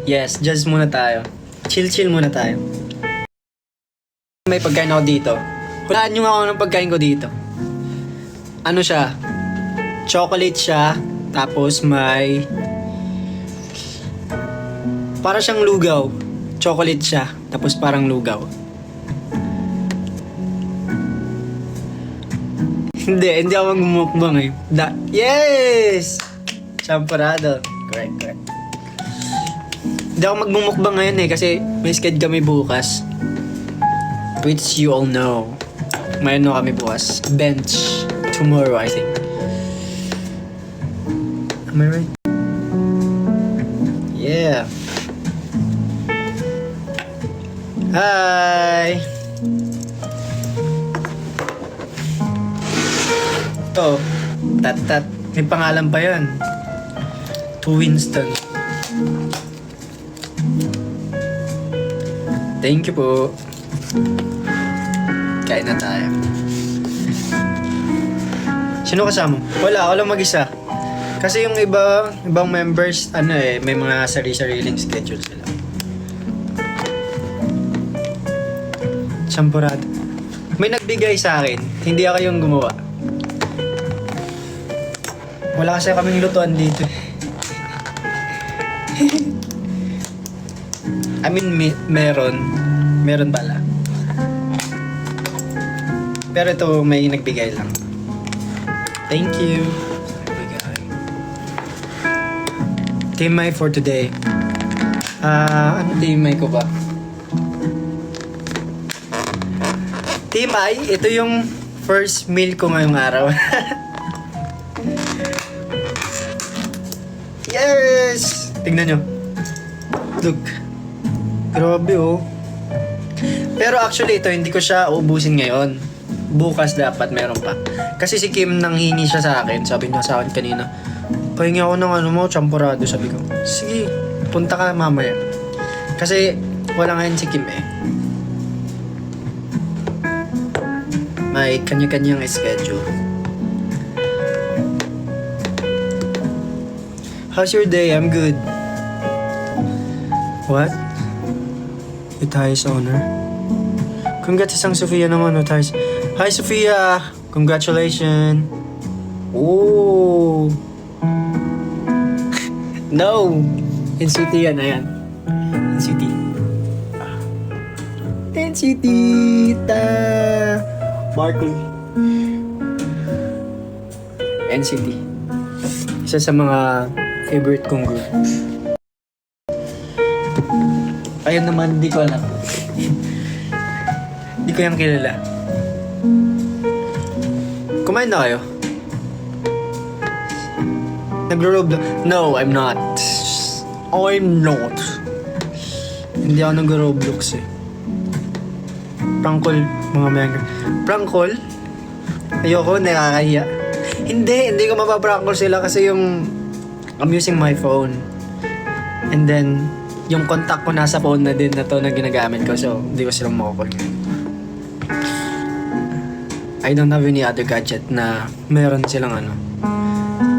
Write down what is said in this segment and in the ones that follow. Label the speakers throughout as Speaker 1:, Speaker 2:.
Speaker 1: Yes, just muna tayo. Chill muna tayo. May pagkain ako dito. Hulaan nyo nga ako ng pagkain ko dito. Ano siya? Chocolate siya. Tapos may... para siyang lugaw. Chocolate siya. Tapos parang lugaw. Hindi ako magmumukbang eh. Yes! Champorado. Correct. Hindi ako magmumukbang ngayon eh kasi may schedule kami bukas. Which you all know. May ano kami bukas. Bench. Tomorrow, I think. Am I right? Yeah. Hi! Ito. Tat. May pangalan pa yan. To Winston. Thank you po. Kain na tayo. Sino kasama? Wala, ako lang mag-isa. Kasi yung ibang members, may mga sari-sariling schedule sila. Champorado. May nagbigay sa akin. Hindi ako yung gumawa. Wala kasi kaming lutuan dito. I mean, meron pala. Pero ito may nagbigay lang. Thank you. TMI for today. Ano TMI ko ba? TMI, ito yung first meal ko ngayong araw. Yes! Tingnan nyo. Look. Grabe oh. Pero actually ito, hindi ko siya uubusin ngayon. Bukas dapat meron pa. Kasi si Kim nanghingi siya sa akin. Sabi niya sa akin kanina, pahingi ako ng champorado. Sabi ko, sige, punta ka mamaya. Kasi wala ngayon si Kim eh. May kanya-kanyang schedule. How's your day? I'm good. What? With highest honor? Congrats sa Sofia naman, no, Thais. Hi, Sofia! Congratulations! Oh! No! NCT yan, ayan. NCT. NCT! Ta! Barkley. NCT. Isa sa mga favorite kong group. Ayun naman, hindi ko alam. Hindi ko yung kilala. Kumain na kayo? Nagro-roblox? No, I'm not. I'm not. Hindi ako nagro-roblox eh. Prank call, mga member. Prank call? Ayoko, nakakahiya. Hindi ko mapaprank call sila kasi I'm using my phone. And then, yung contact ko nasa phone na din na to na ginagamit ko. So, hindi ko silang makakall. I don't have any other gadget na meron silang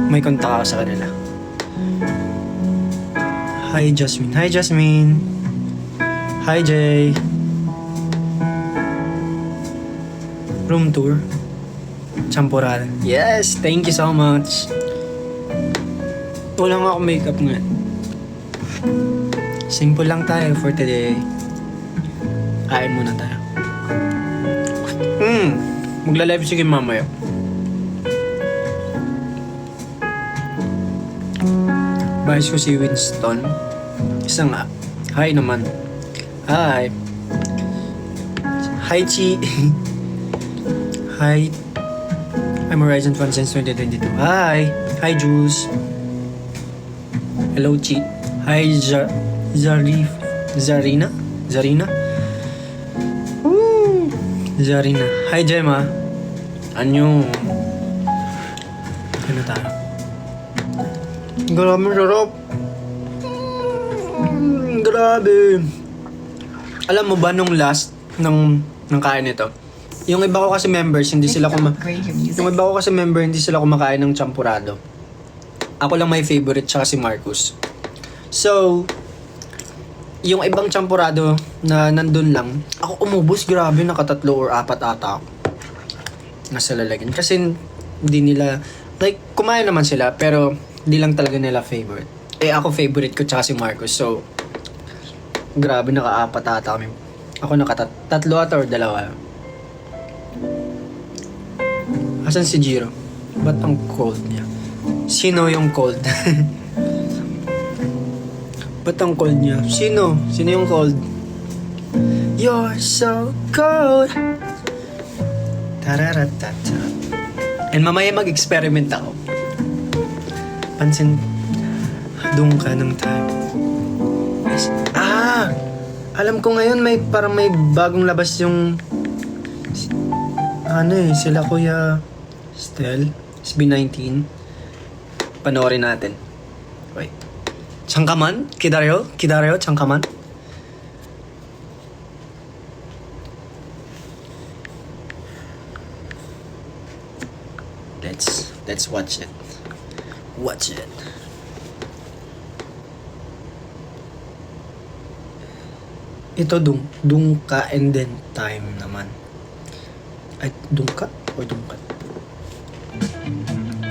Speaker 1: may contact ako sa kanila. Hi, Jasmine. Hi, Jasmine. Hi, Jay. Room tour. Champorada. Yes, thank you so much. Wala nga akong makeup nga. Simple lang tayo for today. Kain muna tayo. Magla-live sige mamaya. Bahis ko si Winston. Isa nga. Hi naman. Hi. Hi, Chi. Hi. I'm a Horizon fan since 2022. Hi. Hi, Jules. Hello, Chi. Hi, Zarina? Woo! Zarina. Hi, Gemma. Anyo. Ano tayo? Grabe, sarap. Grabe. Alam mo ba nung last ng kain nito? Yung iba ko kasi members, hindi sila kumakain ng champurado. Ako lang may favorite, tsaka si Marcus. So, yung ibang champurado na nandun lang, ako umubos, grabe, nakatatlo or apat ata ako. Nasa lalagyan. Kasi hindi nila, like, kumain naman sila, pero hindi lang talaga nila favorite. Ako favorite ko tsaka si Marcos. So, grabe, naka-apat ata kami. Ako nakatatlo ata or dalawa. Asan si Jiro? Ba't ang cold niya? Sino yung cold? Ba't ang cold niya? Sino? Sino yung cold? You're so cold. Tararatata. And mamaya mag-experiment ako. Pansin, doon ka ng time. Alam ko ngayon parang may bagong labas yung sila Kuya Stel, SB19. Panoorin natin. Wait. 잠깐만 기다려, 잠깐만. Let's watch it. Watch it. Ito dungka and then time naman. Ay, dungka or dungkat?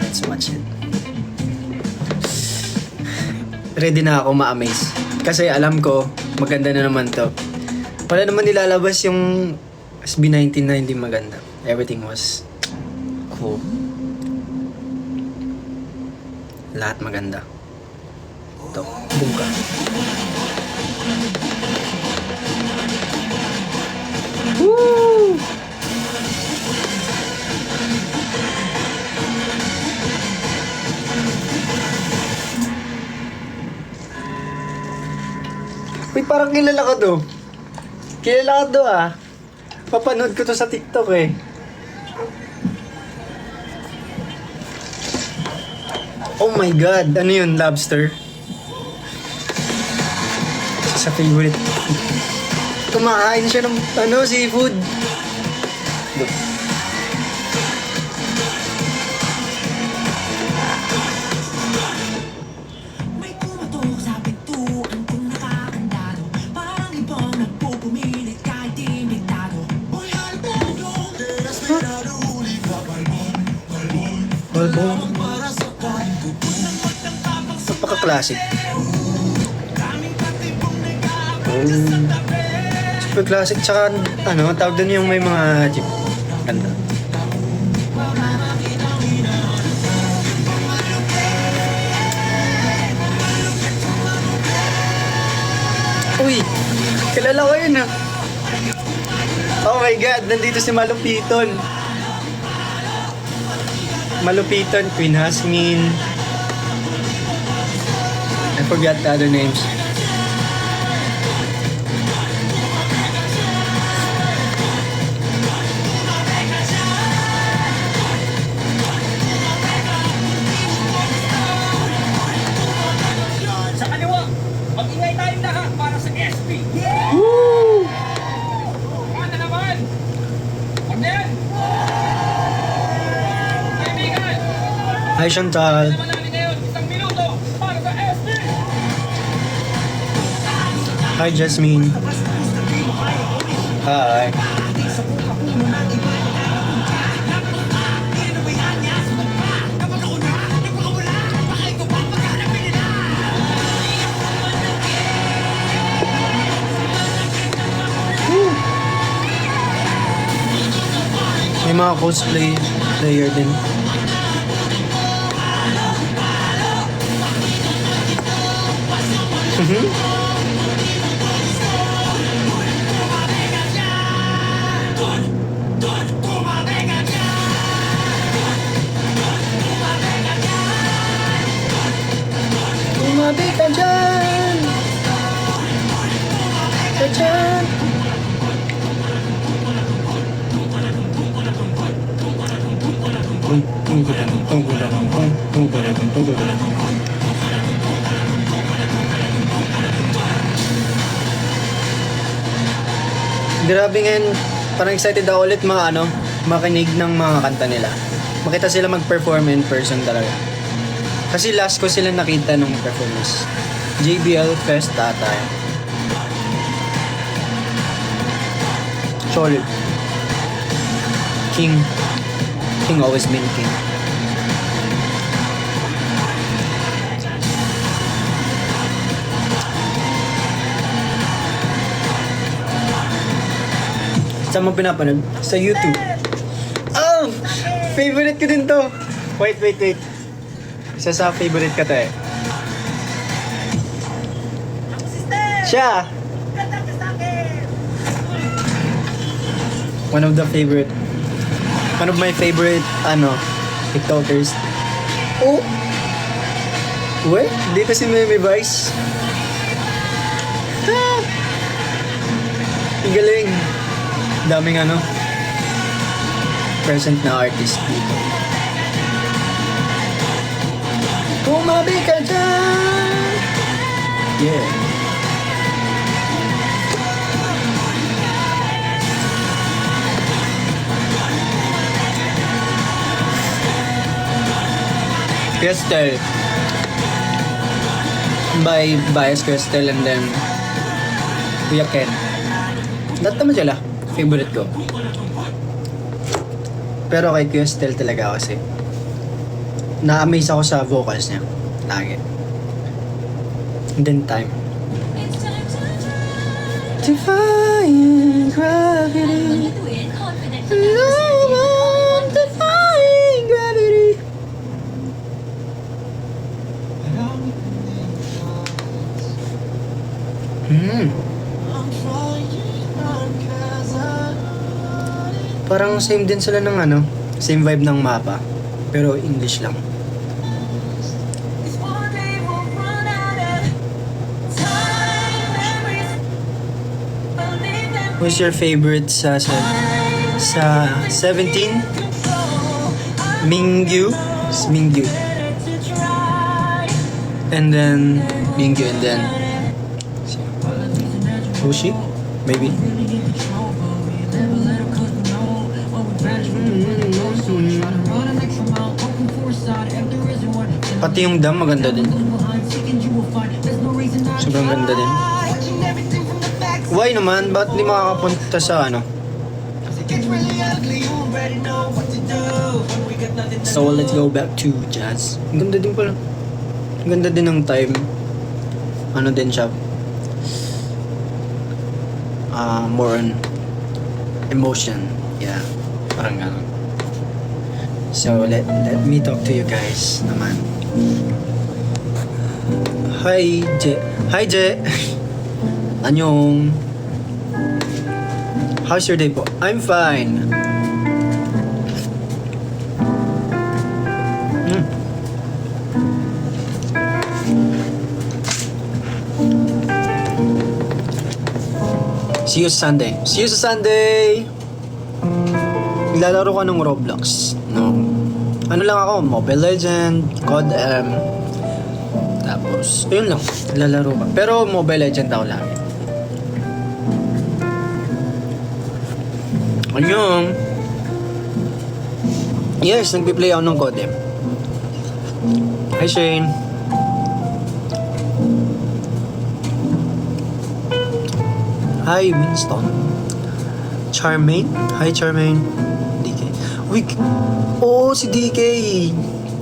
Speaker 1: Let's watch it. Ready na ako ma-amaze. Kasi alam ko, maganda na naman to. Wala naman nilalabas yung SB19 na hindi maganda. Everything was cool. Lahat maganda. Ito, bungka. Woo! Uy, parang kilala ko to. Kilala ko to Papanood ko to sa TikTok eh. Oh my God, ano yun, lobster? Sa favorite. Kumakain siya ng seafood. Look.
Speaker 2: May kumatok sa pintuan kung nakakandado. Parang ibang nagpupumilit kahit imitado. Uy, halbong desperado, huli ka,
Speaker 1: Balbon. Napaka-classic. Super classic. Tsaka, tawag doon yung may mga jeep. Ganda. Uy! Kilala ko yun Oh my God! Nandito si Malupiton. Malupiton, Queen Hasmin. I forgot the other names.
Speaker 3: Sa kaliwa, mag-ingay tayong lahat para sa SB.
Speaker 1: Woo!
Speaker 3: Ano naman? Huwag na yan! Kaibigan!
Speaker 1: Hi Chantal.
Speaker 3: Naman natin ngayon, 1 minuto para sa SB!
Speaker 1: Hi Jasmine. Hi. May mga cosplay player din. Tumabi ka dyan! Ka dyan! Grabe ngayon, parang excited ako ulit makinig ng mga kanta nila. Makita sila mag-perform in person talaga. Kasi last ko sila nakita nung performance. JBL Fest ata yun. Solid. King. King always been king. Saan mo pinapanood? Sa YouTube. Oh! Favorite ko din to. Wait. Isa sa favorite ka to eh. Siya! One of my favorite, TikTokers. Oh! Wait, dito si Meme Vice. Ah! Ang galing. Daming present na artist dito. Kumabi ka dyan! Yeah. Crystal. By Bias Crystal and then Kuya Ken. Lahat naman sila. Favorite ko. Pero kay Kuya Crystal talaga kasi na-amaze ako sa vocals niya. Lagi. And then time. Defying gravity. No one defying gravity. Parang same din sila ng same vibe ng mapa. Pero English lang. Who's your favorite sa 17? Mingyu. And then Mingyu and then Fushi? Maybe. Pati yung dam maganda din. Sobrang ganda din. Why naman? Ba't di makakapunta sa So let's go back to jazz. Ang ganda din pala. Ang ganda din ng time. Din siya. More on emotion. Yeah. Parang gano'n. So let me talk to you guys naman. Hi Je. Annyeong. How's your day po? I'm fine. See you Sunday. Naglalaro ka ng Roblox. No. Lang ako, Mobile Legend, COD M. Tapos, ayun lang. Naglalaro ka. Pero Mobile Legend ako lagi. Ayun. Yes, nagpi-play ako ng COD M. Hi Shane. Hi Winston. Charmaine. Hi Charmaine. DK. Uy! Oo, si DK.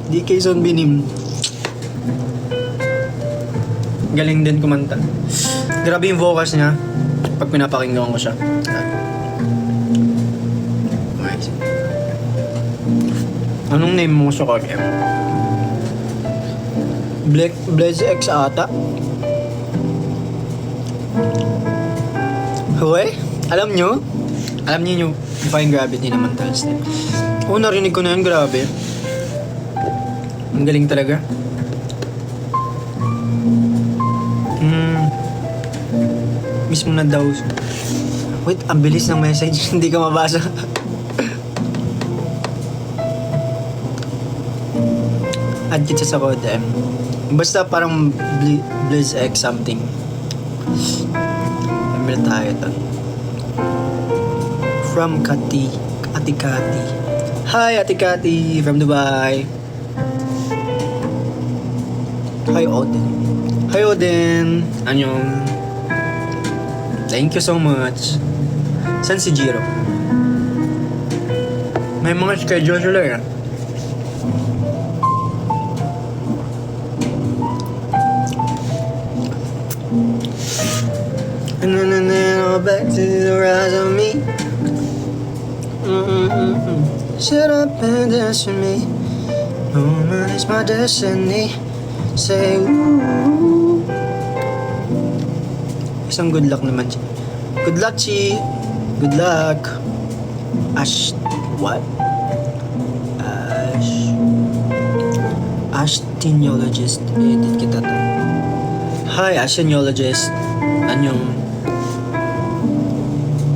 Speaker 1: DK Sonbinim. Galing din kumanta. Grabe yung vocals niya. Pag pinapakinggan ko siya. Okay. Anong name mo sa KM? Blaze X ata? Huwag? Alam nyo yung Defying Gravity naman talas din. Oo, narinig ko na yun, grabe. Ang galing talaga. Miss mo na daw. Wait, ang bilis ng message. Hindi ka mabasa. Add kita sa code. Basta parang Blizz X something. Pamil tayo ito. From Ate Kati. Hi Ate Kati from Dubai. Hi Odin. Hi Odin. Annyeong. Thank you so much. San si Jiro? May mga schedule sila eh. And then all back to the rise of me. Shut up and dance with me. No man is my destiny. Say ooh. Isang good luck naman siya. Good luck, Chi. Good luck. Ash. What? Ashtinologist. Edit kita to. Hi, Ashtinologist. Anyong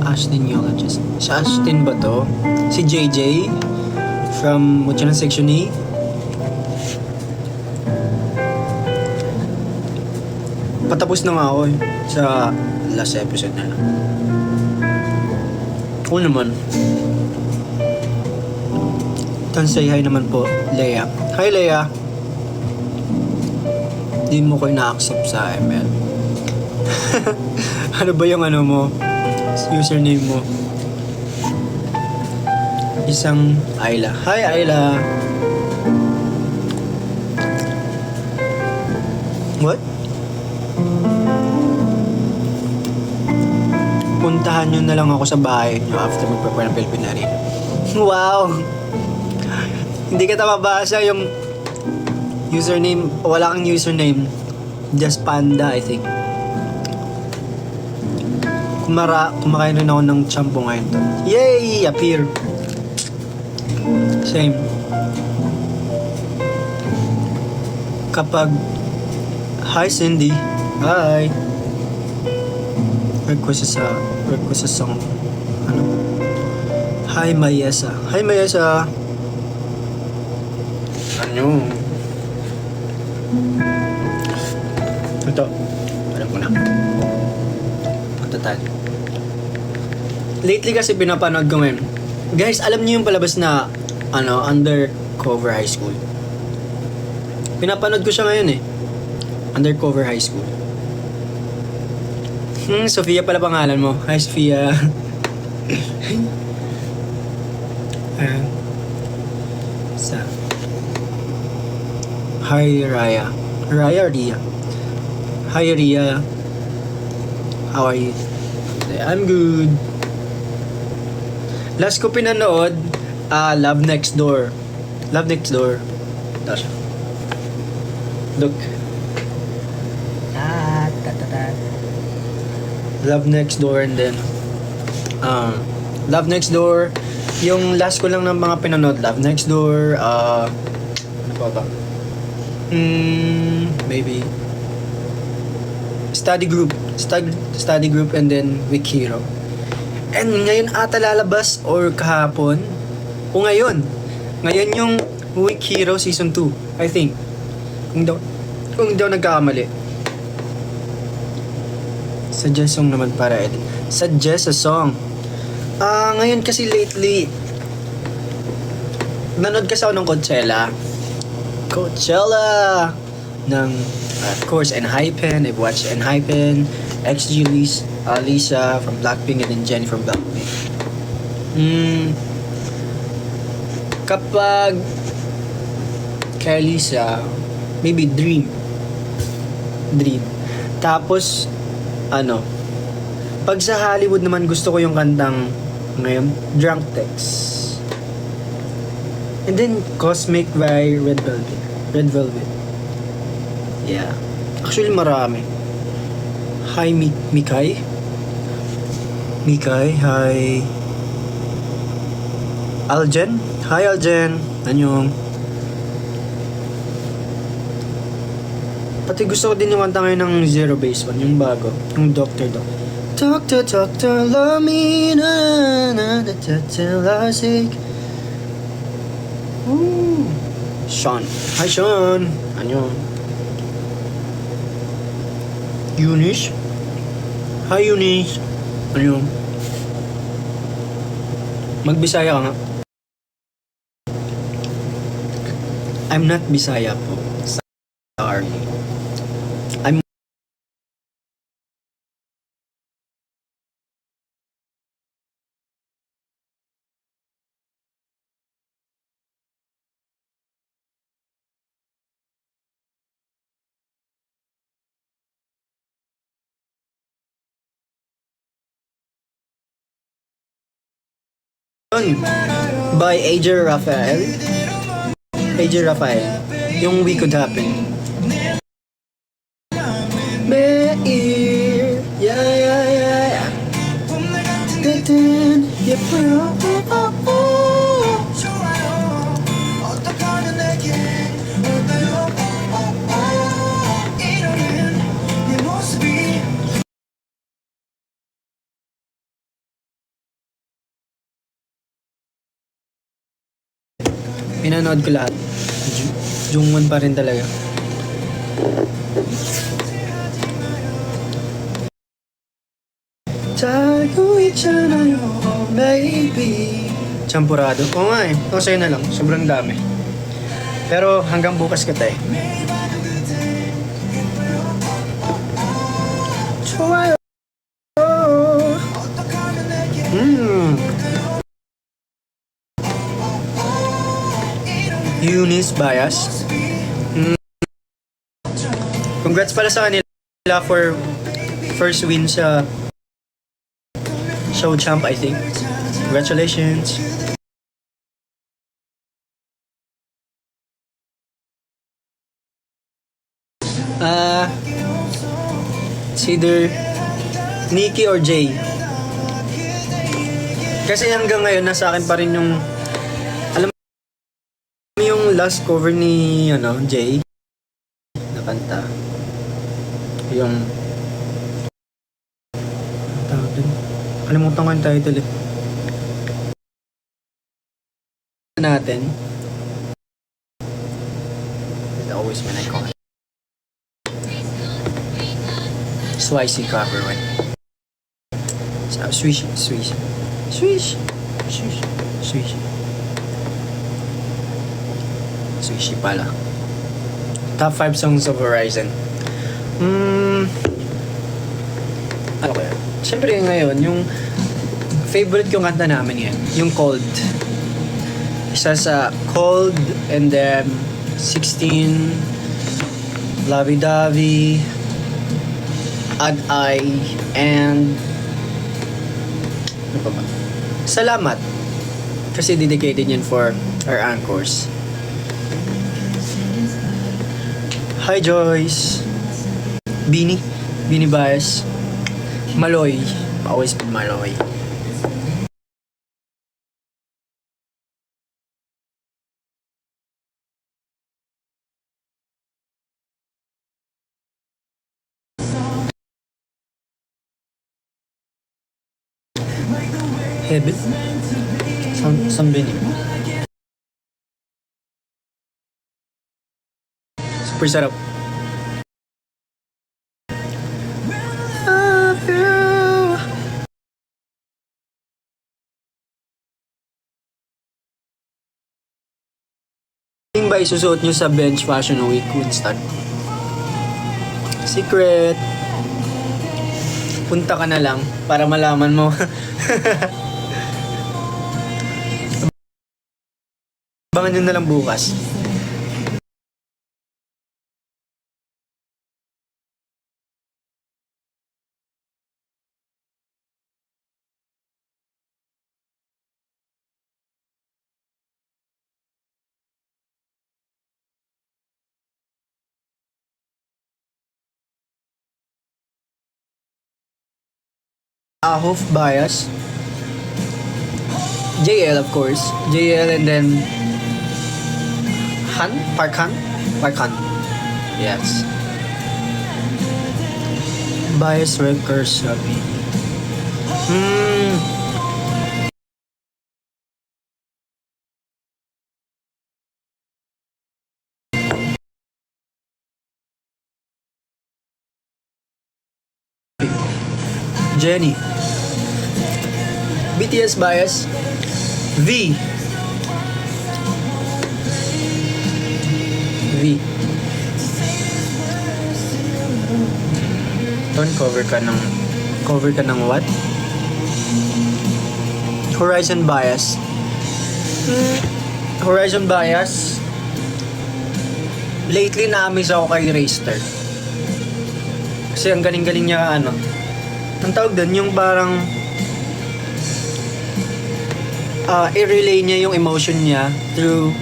Speaker 1: Ashtinologist. Si Ashtin ba to? Si JJ from Mutya ng Section E. Patapos na nga ako eh, sa last episode na lang. Oo naman. Can say hi naman po, Leia. Hi, Leia. Di mo ko na-accept sa ML. Ano ba yung ano mo? Username mo? Isang Ayla. Hi, Ayla. What? Puntahan nyo na lang ako sa bahay nyo after mag-prepare ng Philippine Arena. Wow! Hindi ka mabasa yung username. Wala kang username. Just Panda, I think. Kumakain rin ako ng champo ngayon to. Yay! Appear! Same. Kapag hi Cindy. Hi. Request sa song. Ano? Hi Mayesa. Hi Mayesa. Ano? Ito. Alam ko na. Punta tayo. Lately kasi pinapanood ko ngayon. Guys, alam niyo yung palabas na Undercover High School. Pinapanood ko siya ngayon eh. Undercover High School. Sofia pala pangalan mo. Hi, Sofia. Hi, Raya. Raya or Ria? Hi, Ria. How are you? I'm good. Last ko pinanood, Love Next Door. Love Next Door. Ito siya. Look. Love Next Door and then Love Next Door. Yung last ko lang ng mga pinanood, Love Next Door, ano pa ba? Maybe Study Group and then Weak Hero. And ngayon ata lalabas or kahapon o ngayon yung Weak Hero Season 2, I think. Kung daw nagkakamali. Suggest song naman para edit. Suggest a song. Ngayon kasi lately, nanood kasi ako ng Coachella ng, of course, Enhypen. I've watched Enhypen, XG Lisa from Blackpink and then Jennie from Blackpink. Kapag kay Lisa, maybe Dream. Tapos pag sa Hollywood naman gusto ko yung kantang ngayon, Drunk Text. And then Cosmic by Red Velvet. Yeah. Actually marami. Hi Mikay. Hi Aljen. Hi Aljen. Anyong. Pati gusto ko din yung kanta ngayon ng Zero Base One, yung bago, yung Doctor, love me, na till I sick. Sean. Hi Sean. Ano? Eunice. Hi Eunice. Ano? Magbisaya ka nga. I'm not Bisaya po. Sorry. I'm by AJ Rafael. AJ Rafael. Yung We Could Happen. Beer, yeah, yeah, yeah. Then, yeah,
Speaker 2: 좋아요 어떡하면 내게 올까요 이러는 네 모습이
Speaker 1: pinanood ko lahat. Jungwon pa rin talaga. Tayo 있잖아요, baby. Champurado. Oo nga eh. O sa'yo na lang. Sobrang dami. Pero hanggang bukas kita eh. 좋아요. Eunice Bias. Congrats pala sa kanila for first win sa show champ, I think. Congratulations. It's either Nikki or Jay. Kasi hanggang ngayon nasa akin pa rin yung yung last cover ni Jay na kanta. Yung tawag dun. Kalimutan ko yung title eh. Natin. It's always when I call it. Swicy cover one. So, swish. Swishy pala. Top 5 songs of Horizon. Ano kaya? Siyempre ngayon, yung favorite kong kanta namin yan, yung Cold. Isa sa Cold, and then 16, Lovey Dovey, Ad I, and ano pa ba? Salamat. Kasi dedicated yan for our anchors. Hi Joyce. Bini Bias. Maloy. Always Maloy. Hebet. San Bini. Super sarap. Yung ba isusuot nyo sa Bench Fashion Week Woodstock? Secret. Punta ka na lang para malaman mo. Abangan nyo na lang bukas. Ahof Bias. JL of course. JL and then Park Han. Yes. Bias Records Sabi. Jenny. BTS Bias. V. Ton, cover ka ng what? Horizon Bias. Horizon Bias. Lately na-amaze ako kay Raster. Kasi ang galing-galing niya ang tawag doon, yung parang i-relay niya yung emotion niya through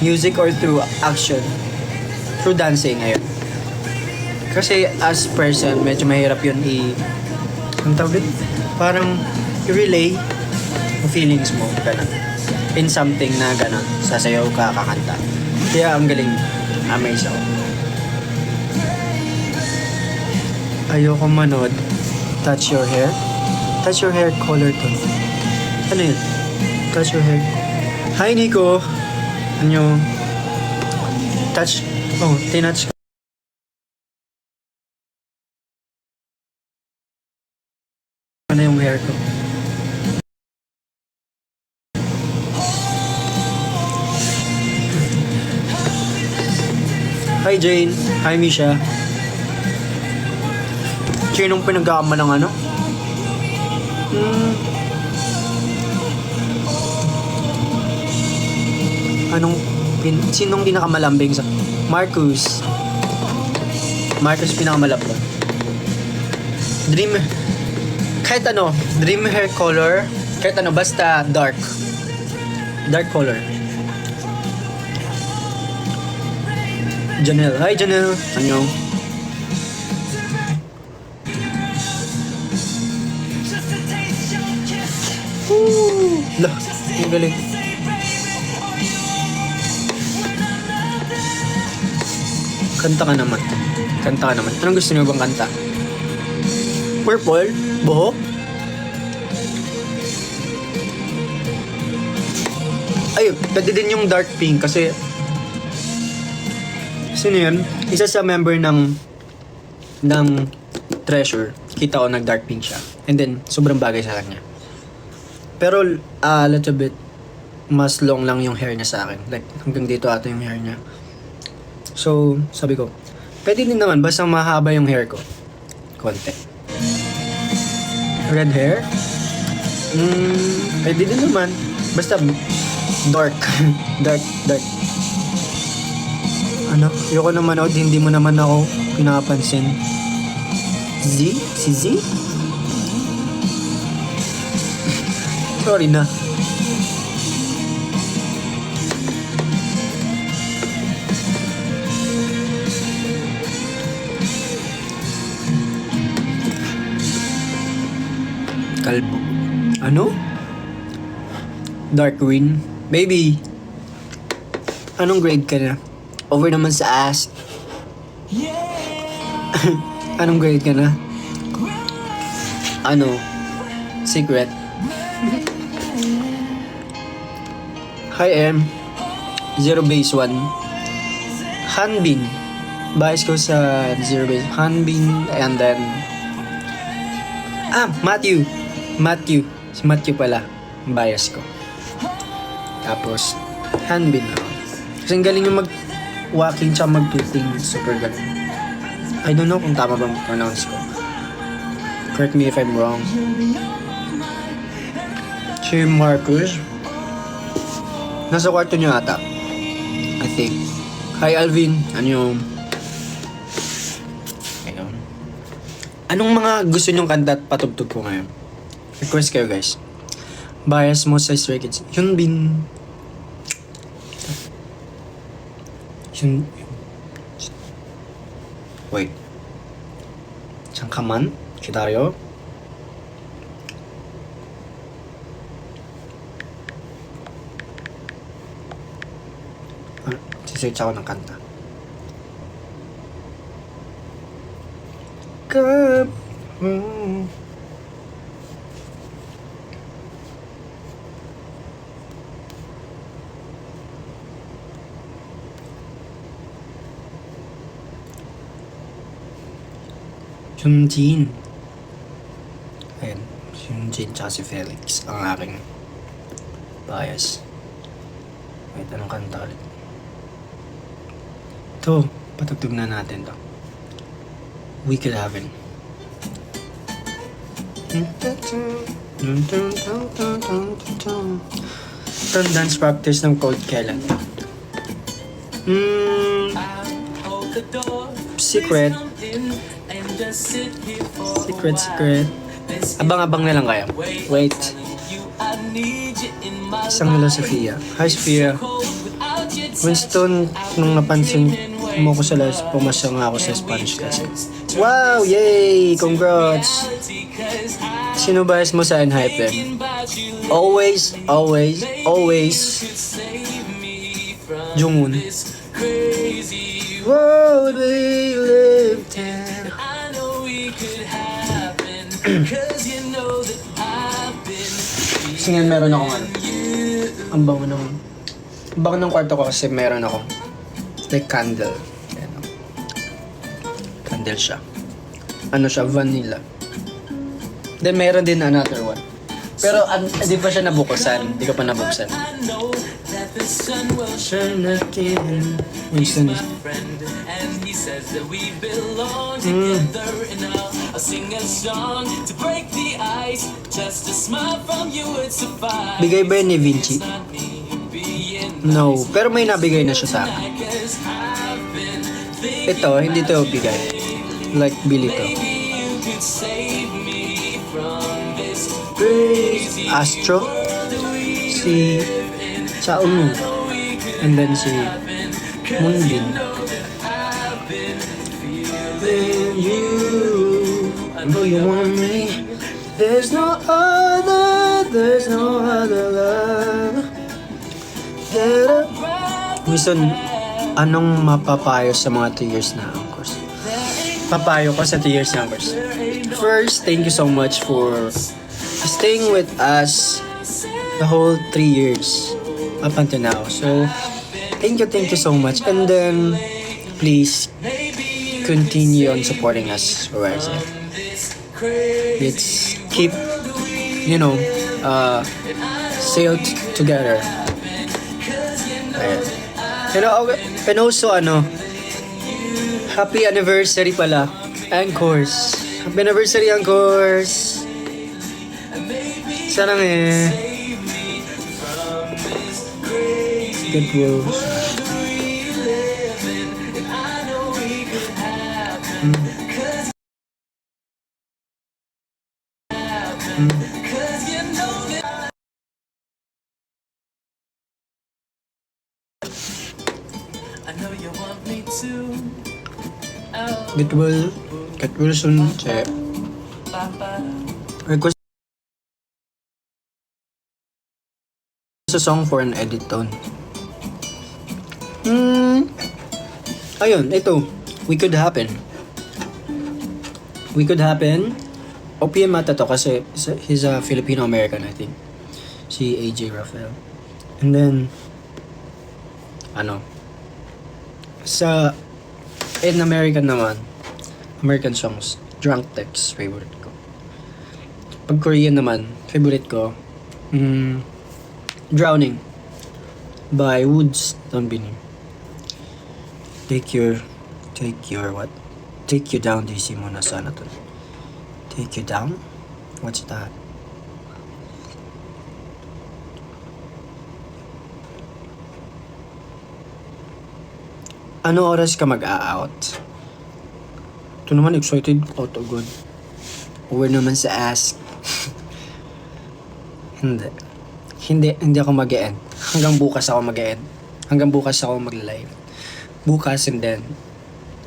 Speaker 1: music or through action. Through dancing, ngayon. Kasi as person, medyo mahirap yun ang tawag dito? Parang i-relay yung feelings mo, ganun. In something na ganun, sasayaw ka, kakanta. Kaya ang galing, amazed ako. Ayoko manood. Touch your hair? Touch your hair color to. Ano yun? Touch your hair. Hi, Nico! Ano? Touch. Oh, tinouch ka. Ano yung hair ko? Hi, Jane. Hi, Misha. Sinong pinagkakama ng ano? Sinong pinakamalambing sa... Marcus pinakamalambing. Kahit ano, dream hair color, kahit ano, basta dark color. Janelle. Hi, Janelle. Annyeong. Lah, ang galing. Kanta ka naman. Anong gusto niyo bang kanta? Purple? Buhok? Ay, pwede din yung dark pink kasi sino yun? Isa sa member ng Treasure. Kita ko nag-dark pink siya. And then, sobrang bagay sa kanya. Pero, a little bit mas long lang yung hair niya sa akin. Like, hanggang dito ata yung hair niya. So, sabi ko, pwede din naman, basta mahaba yung hair ko. Konti. Red hair? Pwede din naman. Basta, dark. dark. Ano? Ayoko na manood, hindi mo naman ako pinapansin. Z? Si Z? Sorry na. Kalbo. Ano? Dark green? Baby. Anong grade ka na? Over naman sa ass. Anong grade ka na? Ano? Secret? Hi, M. Zero base 1. Hanbin. Bias ko sa zero base. Hanbin and then... Matthew. Si Matthew pala. Bias ko. Tapos, Hanbin ako. Kasi ang galing yung mag-walking tsaka mag-tweeting. Super galing. I don't know kung tama bang pronounce ko. Correct me if I'm wrong. Si Marcus. Nasa kwarto niyo ata. I think. Hi Alvin. Ano yung... Ayun. Anong mga gusto niyong kanta at patugtog ko ngayon? Request kayo guys. Bias mo sa Stray Kids. Hyunbin. Wait. 잠깐만 기다려. Sisearch ako ng kanta. Hyunjin. Ayan. Hyunjin tsaka si Felix. Ang aking bias. Wait, anong kanta ulit? Ito. Patugtog na natin to. Wicked Heaven. Ito dance practice ng Cold kailan? Secret. Secret. Abang-abang na lang kayo. Wait. Isang nila Sophia. Hi, Sophia. Winston, nung napansin mo ko sa live, pumasya nga ako sa Spanish class. Wow! Yay! Congrats! Sino bias mo sa Enhypen? Always, always, always Jungwon. World we lived in. Kasi nga meron akong ano. Ang bango ng kwarto ko kasi meron ako like candle. Ayan, oh. Candle siya. Ano siya? Vanilla. Then meron din another one. Pero di pa siya nabuksan. Di ko pa nabuksan. Winston. Bigay ba yun ni Vinci? No. Pero may nabigay na siya sa akin. Ito, hindi to bigay. Like, bili to. Astro, si Chaunu, and then si Moonbin. Then I know you want me. There's no other love. Wilson, anong mapapayo sa mga 2 years na ang course? Papayo ko sa 2 years na ang course. First, thank you so much for staying with us the whole 3 years up until now. So, thank you so much. And then, please continue on supporting us. Alright, so let's keep, sail together. Ayan. And also, happy anniversary pala. Anchors. Happy anniversary, Anchors. Sarang Good rules. Get Wilson, request a song for an edit tone. Ayun, ito. We Could Happen. OPM ata to kasi he's a Filipino-American, I think. Si AJ Rafael. And then, in American naman, American songs, Drunk Text, favorite ko. Pag Korean naman, favorite ko, Drowning by Woods Tambini. Take you down, DC mo na sana to. Take you down? What's that? Ano oras ka mag-a-out? Ito naman, excited. Out of good. Uwi naman sa ask. Hindi ako mag-e-end. Hanggang bukas ako mag-e-end. Hanggang bukas ako mag-live. Bukas and then,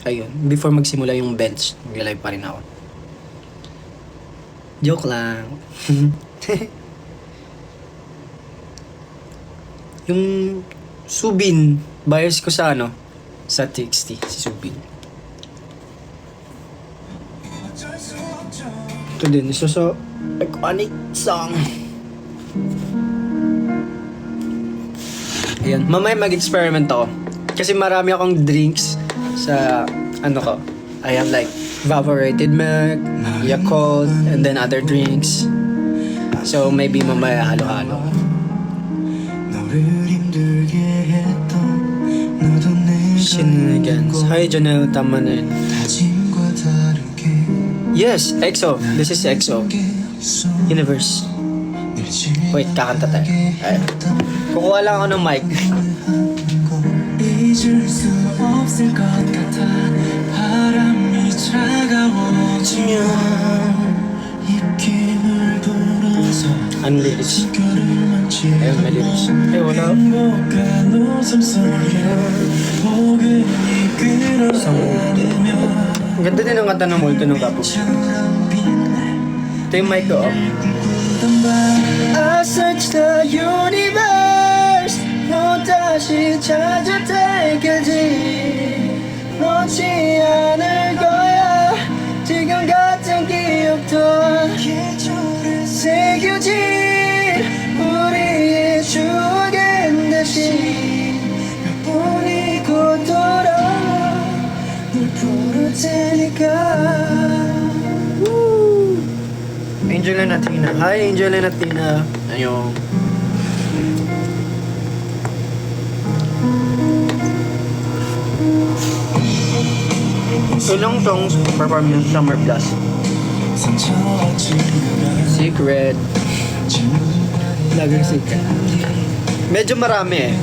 Speaker 1: ayun, before magsimula yung bench, mag-live pa rin ako. Joke lang. Yung Subin, bias ko sa sa TXT, si Subin. Ito din, isa sa iconic song. Ayan, mamaya mag-experiment ako. Kasi marami akong drinks sa ko. I have like evaporated milk, Yakult, and then other drinks. So maybe mamaya halo-halo. Shenanigans. Hi Janelle, tama na yun. Yes, EXO. This is EXO. Universe. Wait, kakanta tayo. Ay. Kukuha lang ako ng mic. 잊을 수 없을 것 같아 바람이 차가워지면 입김을 불어서 Unlyrics. Ayun, may lyrics. Eh, wala. Isang multo. Ang ganda din ang kanta ng multo ng Kapo. Ito yung mic ko, oh. I search the universe 너 다시 찾을 때까지 놓지 않을 거야 지금 같은 기억도 새겨진 우리의 추억엔 다시 보내고 돌아 널 부를 테니까 Angel and Athena. Hi, Angel and Athena. Ayun. Ilang songs perform yung Summer Blast? Secret. Laging secret. Medyo marami eh.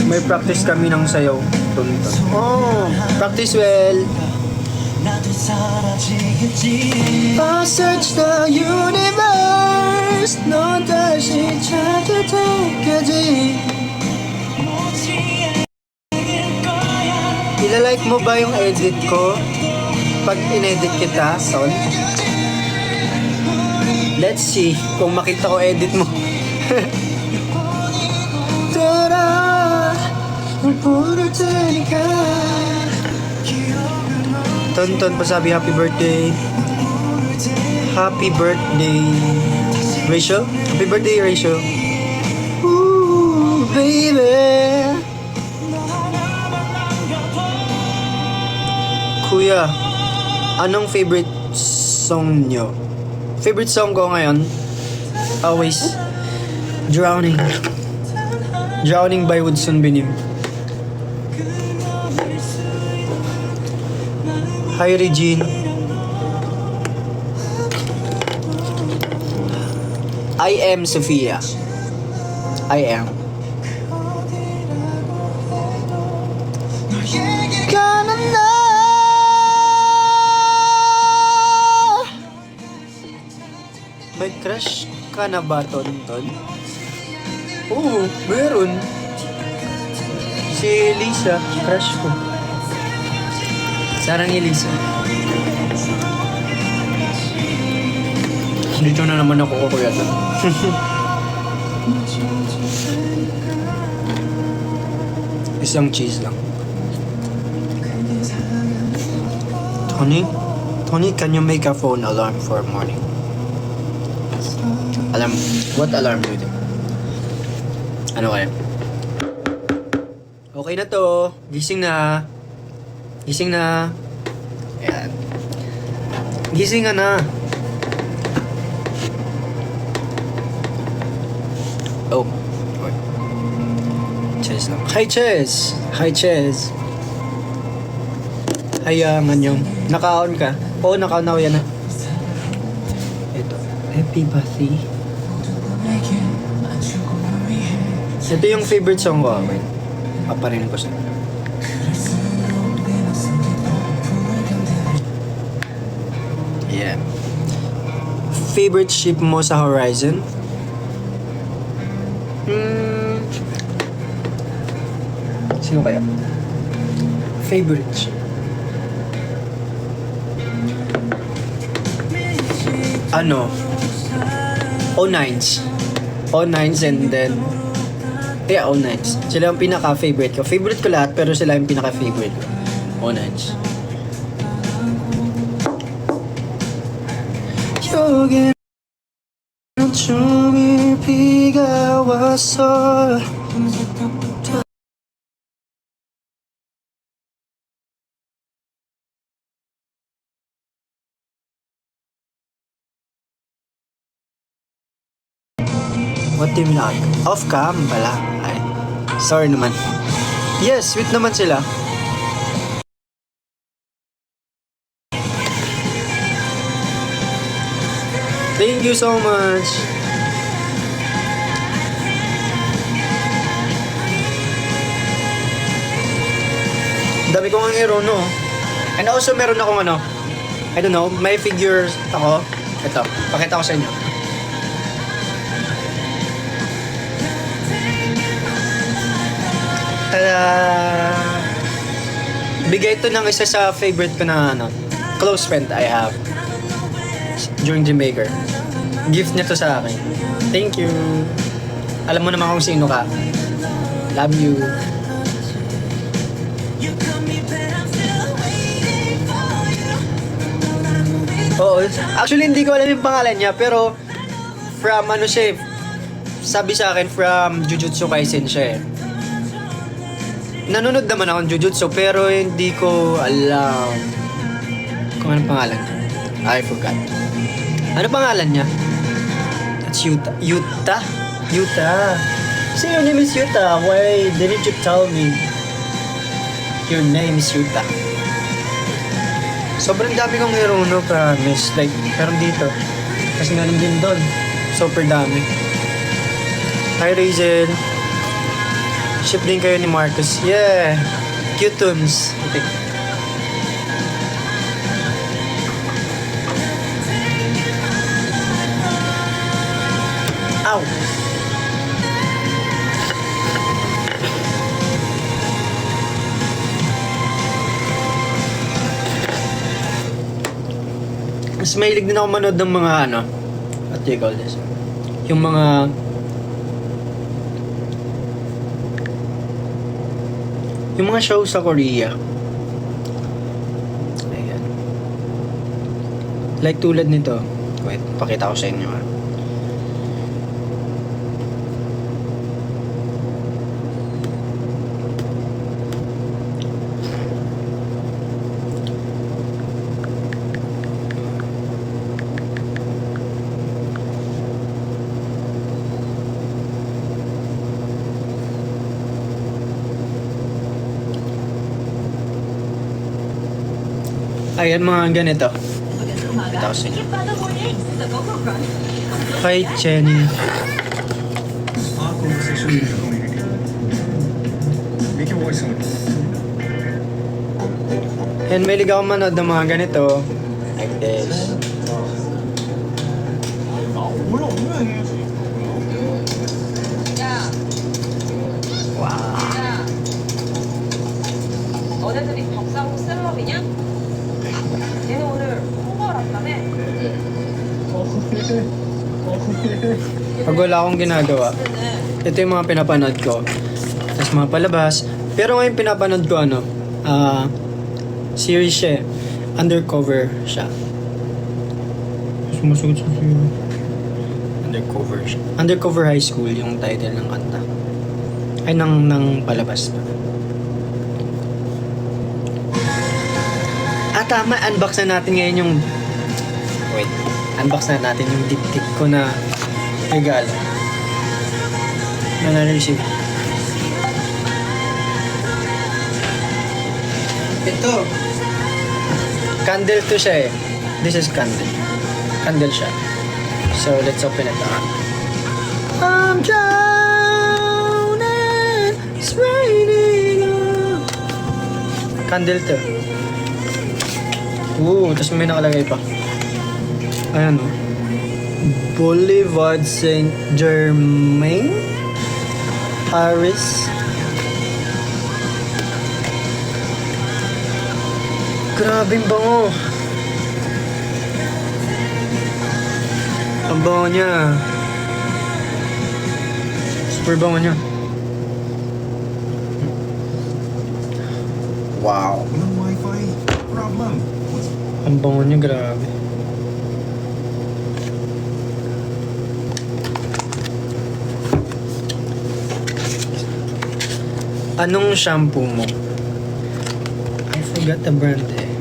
Speaker 1: May practice kami ng sayaw. Oh, practice well. I search the universe 너 다시 찾을 때까지 Ilalike mo ba yung edit ko? Pag inedit kita, Sol? Let's see kung makita ko edit mo. Tara, puro tenika. Tonton pa sabi happy birthday. Happy birthday, Rachel. Happy birthday, Rachel. Ooh, baby. Kuya, anong favorite song nyo? Favorite song ko ngayon? Always Drowning. Drowning by Woodson Binim. Hi, Regine. I am Sophia. I am. Gonna know. May crush ka na ba, Tonton? Oo, meron. Si Lisa, crush ko. Sarang Elisa. Dito na naman ako kukuya to. Isang cheese lang. Tony, can you make a phone alarm for morning? What alarm do you do? Ano kaya? Okay na to. Gising na. Gising na. Ayan. Gising ka na. Oh. Wait. Ches lang. Hi, Ches! Hi, Ches! Hayangan yung. Naka-on ka? Oo, naka-on ako yan na. Ito. Happy birthday. Ito yung favorite song ko. Wait. Paparin ko siya. Yeah. Favorite ship mo sa Horizon? Sino kaya? Favorite ship? Ano? O9s. O9s and then yeah, O9s. Sila ang pinaka-favorite ko. Favorite ko lahat pero sila yung pinaka-favorite ko. O9s. 여긴 종일 비가 왔어 What do you mean? Off cam pala. Ay, sorry naman. Yes, sweet naman sila. Thank you so much. Dami ko ang hero, no? And also, meron akong ano, I don't know, may figures ako. Ito, pakita ko sa inyo. Tada! Bigay ito ng isa sa favorite ko na ano, close friend I have during Jamaica. Gift niya to sa akin. Thank you. Alam mo naman kung sino ka. Love you. Oo. Actually, hindi ko alam yung pangalan niya, pero from ano siya eh, sabi sa akin from Jujutsu Kaisen siya eh. Nanonood naman akong Jujutsu, pero hindi ko alam kung anong pangalan niya. I forgot. Ano pangalan niya? That's Yuta. Yuta? Yuta. Say your name is Yuta. Why didn't you tell me your name is Yuta? Sobrang dami kong hero, no, promise. Like, meron dito. Kasi meron din doon. Super dami. Hi, Razel. Ship din kayo ni Marcus. Yeah. Cute tunes. Ow! Mas mahilig din ako manood ng mga ano, what do you call this? Yung mga shows sa Korea. Ayan. Like tulad nito. Wait, pakita ko sa inyo ha. Ayan mga ganito. Ito sa inyo. Kay Jenny. And may ligaw manood ng mga ganito. Like this. Wow.
Speaker 4: 너네들이 덕사고 셀럽이냐? 얘네 오늘 홍보를 한다며?
Speaker 1: Pag wala akong ginagawa, ito yung mga pinapanood ko. Tapos mga palabas. Pero ngayon pinapanood ko ano, series siya eh. Undercover siya. Sumusugod sa series. Undercover siya. Undercover High School yung title ng kanta. Ay, ng palabas pa. Tama, unbox na natin ngayon yung... Wait, unbox na natin yung dip-tip ko na regalo. Na na-receive. Ito. Candle to siya eh. This is candle. Candle siya. So, let's open it up. I'm drowning, it's raining on. Candle to. Tapos may nakalagay pa. Ayan o. Boulevard Saint Germain, Paris. Grabe ang bango. Ang bango niya. Super bango niya. Wow.
Speaker 5: Walang wifi. Problem.
Speaker 1: Ang bango niya, grabe. Anong shampoo mo? I forgot the brand eh.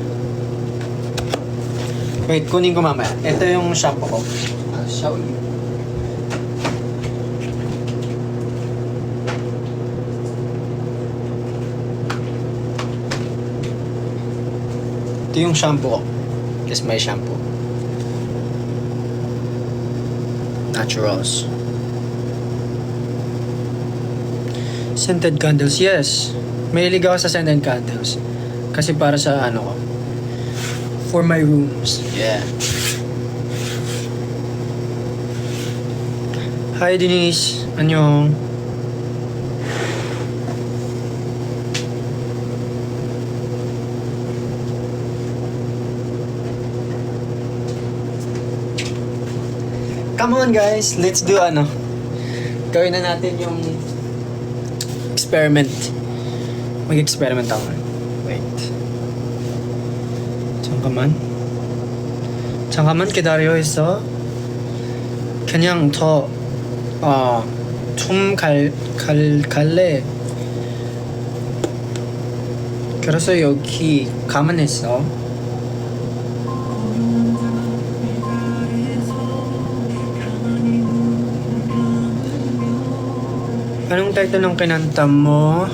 Speaker 1: Wait, kunin ko mamaya. Ito yung shampoo ko. I'll show you. Ito yung shampoo ko. This is my shampoo. Naturals. Scented candles, yes. Mahilig ako sa scented candles. Kasi para sa ano ko, for my rooms. Yeah. Hi Denise, annyeong. Come on guys, let's do gawin na natin yung experiment. Mag-experiment ako. Wait. 잠깐만 기다려있어. 그냥 좀 갈래. 그래서 여기 가만히 있어. Anong title ng kinanta mo?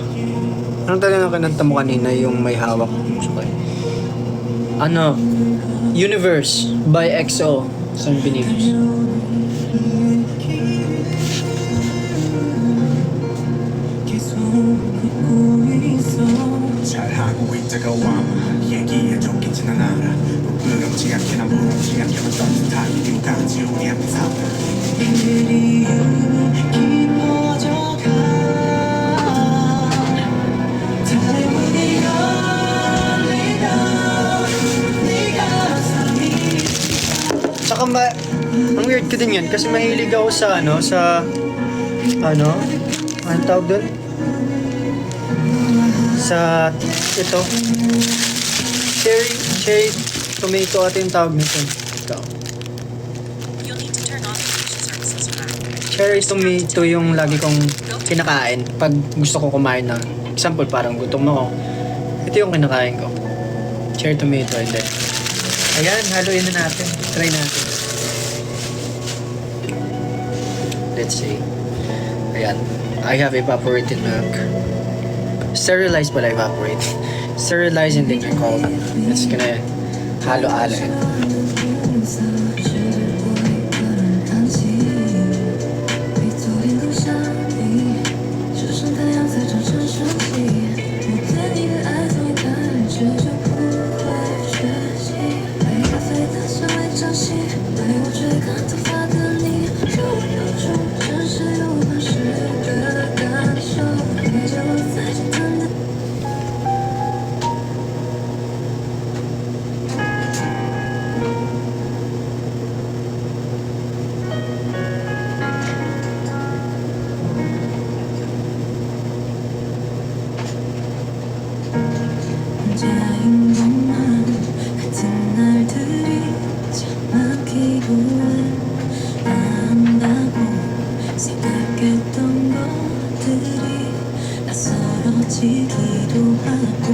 Speaker 1: Anong title ng kinanta mo kanina yung may hawak? Sorry. Universe by EXO. Saan binibis?
Speaker 5: 잘하고 있다가 와마 얘기해 줬겠지는 않아 부끄럽지 않게 난 부럽지 않게 난 썸타임 이유까지 우리 앞에 살아
Speaker 1: Tsaka ang weird ko din yan kasi mahilig ako sa anong tawag dun? Sa ito cherry tomato at yung tawag nito. Ikaw. Cherry tomato yung lagi kong kinakain pag gusto ko kumain ng example parang gutom ako. Ito yung kinakain ko. Cherry tomato and then ayan, haluin na natin. Try natin. Let's see. Ayan. I have evaporated milk. Sterilized pala evaporate. Sterilized and then you call it. It's gonna halo-halo it.
Speaker 2: 혼자인 것만 같은 날들이 참 많기고는 안다고 생각했던 것들이 낯설어지기도 하고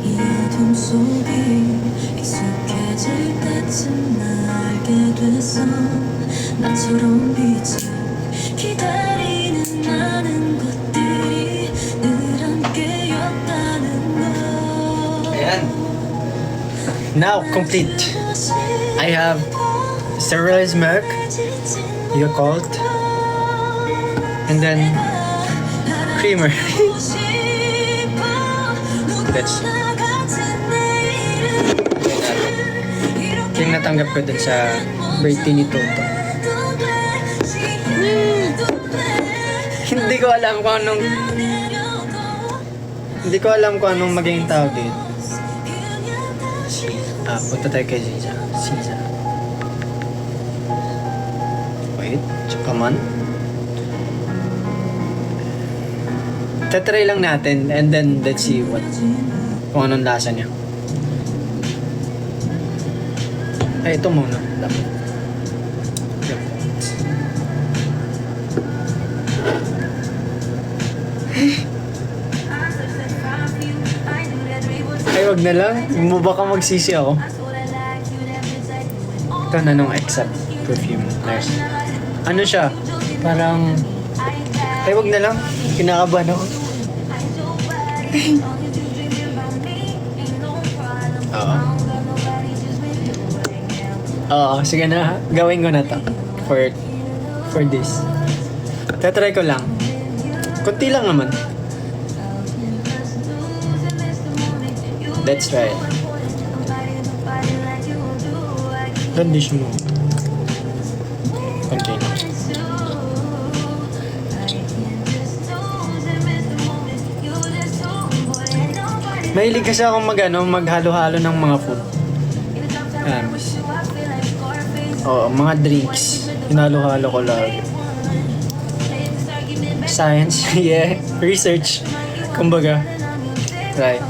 Speaker 2: 이 어둠 속에 익숙해질 때쯤 알게 됐어 나처럼 빛을 기다리는 많은 것들이 늘 함께였다는 걸
Speaker 1: Ayan. Now, complete. I have sterilized milk, Yakult, and then creamer. That's yung natanggap ko dun sa birthday ni Toto. Hindi ko alam kung anong maging tawag dito. Punta tayo kay Ziza. Wait, come on. Tatry lang natin and then let's see kung anong lasa niya. Ay, ito muna. Dapat. Ay, wag na lang. Baka magsisi ako. Ito na nung except perfume. Nice. Ano siya? Parang... Ay, wag na lang. Kinakabahan ako. Oo, sige na. Gawin ko na to. For this. Tatry ko lang. Kunti lang naman. Let's try it. Condition mo. Continue. Mahilig kasi akong maghalo-halo ng mga food. Ayan. Oo, mga drinks. Hinalo-halo ko lagi. Science, yeah. Research. Kumbaga. Right.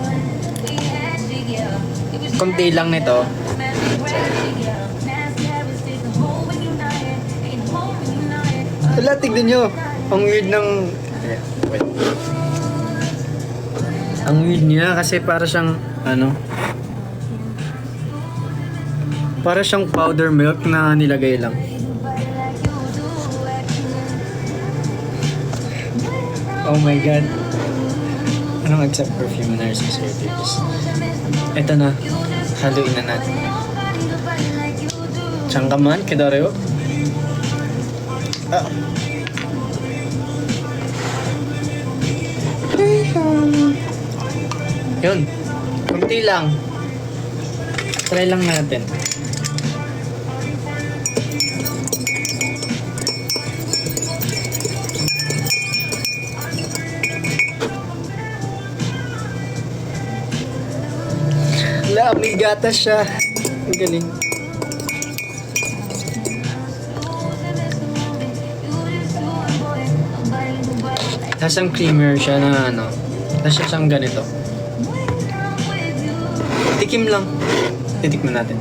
Speaker 1: Konti lang nito. Wala, tignan nyo. Ang weird ng... Wait. Ang weird niya kasi para siyang, para siyang powder milk na nilagay lang. Oh my god. Anong except perfume na narcissism? Ito na. Haluin na natin. Changkaman, kidareo. Ah. Yun. Kunti lang. Try lang natin. Wala, may gatas siya. Ang galing. Tasang creamer siya na Tapos siyang ganito. Tikim lang. Titikman natin.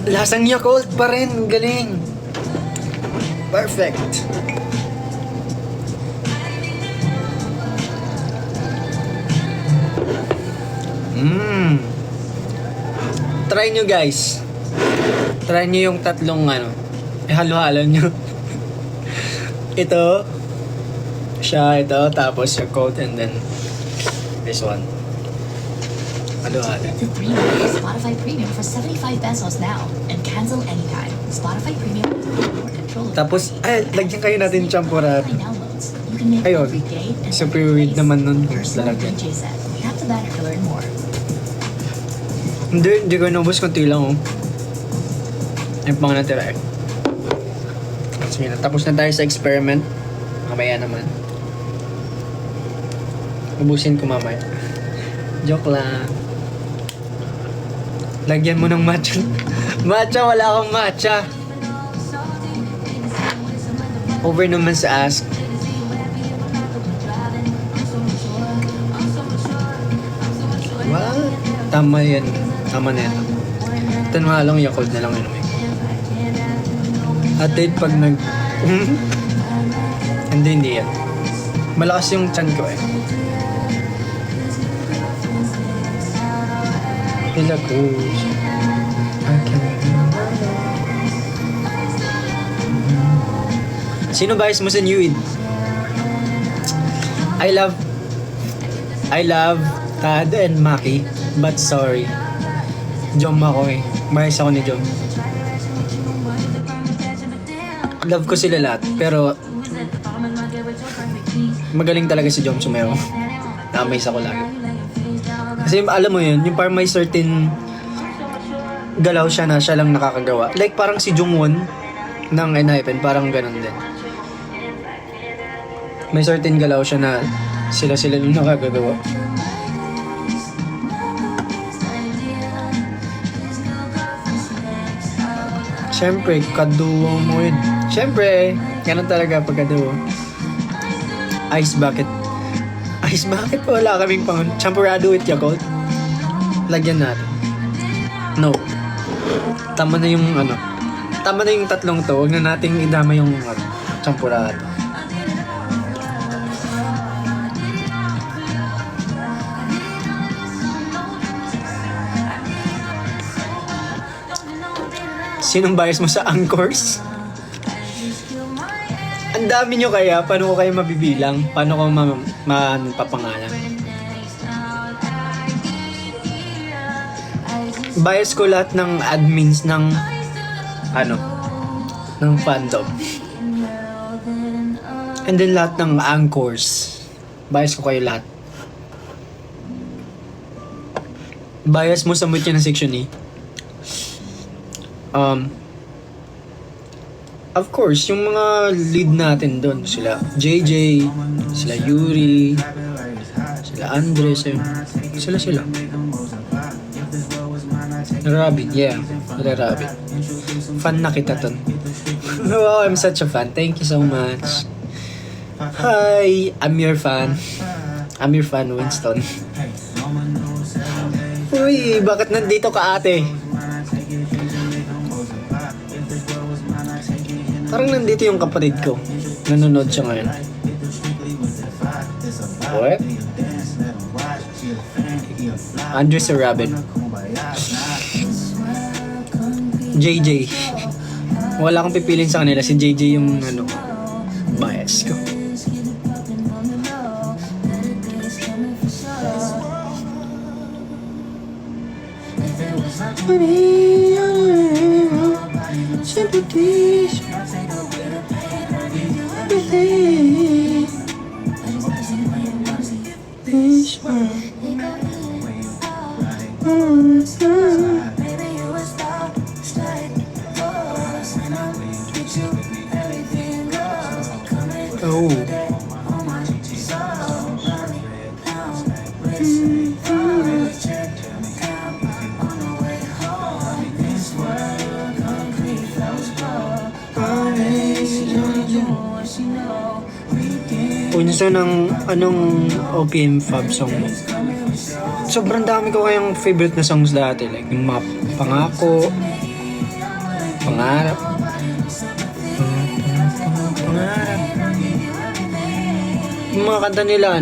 Speaker 1: Lasang Yakult pa rin. Galing. Perfect. Try nyo guys. Try nyo yung tatlong halo-halo nyo. Ito. Siya, ito. Tapos yung coat and then this one. Halo-halo.
Speaker 6: The 3-day Spotify Premium for 75 pesos now and cancel anytime. Spotify Premium is more control.
Speaker 1: Tapos, lagyan kayo natin champurado.
Speaker 6: Downloads. You can make
Speaker 1: Ayun.
Speaker 6: every day and
Speaker 1: Super
Speaker 6: every
Speaker 1: weird
Speaker 6: place
Speaker 1: naman nun.
Speaker 6: your smart
Speaker 1: Lalagyan.
Speaker 6: DJ set. Tap the banner to learn more.
Speaker 1: Hindi ko inubos, konti lang yung pang natira eh. Sige na, tapos na tayo sa experiment. Mamaya naman. Ubusin ko mamaya. Joke lang. Lagyan mo ng matcha. Matcha, wala akong matcha. Over naman sa ask. What? Tama yan. Tama na yan. Ito na lang, Yakult na lang inumin. At then pag hindi yan. Malakas yung chan ko eh. Hila Cruz. Sino bias mo sa New Id? I love Tad and Maki, but sorry. Jom ako eh. Bias ako ni Jom. Love ko sila lahat, pero magaling talaga si Jom sumayaw. Na-amaze ako lagi. Kasi alam mo yun, yung parang may certain galaw siya na siya lang nakakagawa. Like parang si Jungwon ng Enhypen, parang ganun din. May certain galaw siya na sila lang nakakagawa. Siyempre, kaduo mo yun. Siyempre, ganun talaga pag kaduo. Ice bucket. Ice bucket pa, wala kaming pang champurado with Yakult. Lagyan natin. No. Tama na yung Tama na yung tatlong to. Huwag na nating idama yung champurado. Sinong bias mo sa Anchors? Ang dami nyo kaya, paano ko kayo mabibilang? Paano ko mapapangalan? Bias ko lahat ng admins ng ng fandom. And then lahat ng anchors. Bias ko kayo lahat. Bias mo sa mood ng section E. Of course, yung mga lead natin doon, sila JJ, sila Yuri, sila Andres, sila. Rabbit, yeah. Rabbit. Fan na kita ton. Wow, I'm such a fan. Thank you so much. Hi, I'm your fan. I'm your fan, Winston. Uy, bakit nandito ka, ate? Parang nandito yung kapatid ko. Nanonood siya ngayon. What? Andres or Rabbit? JJ. Wala akong pipilin sa kanila. Si JJ yung bias ko. Oh. Unsa ng anong OPM Fab song mo? Sobrang dami ko kayang favorite na songs dati. Like yung mga Pangako, Pangarap. Yung mga kanta nila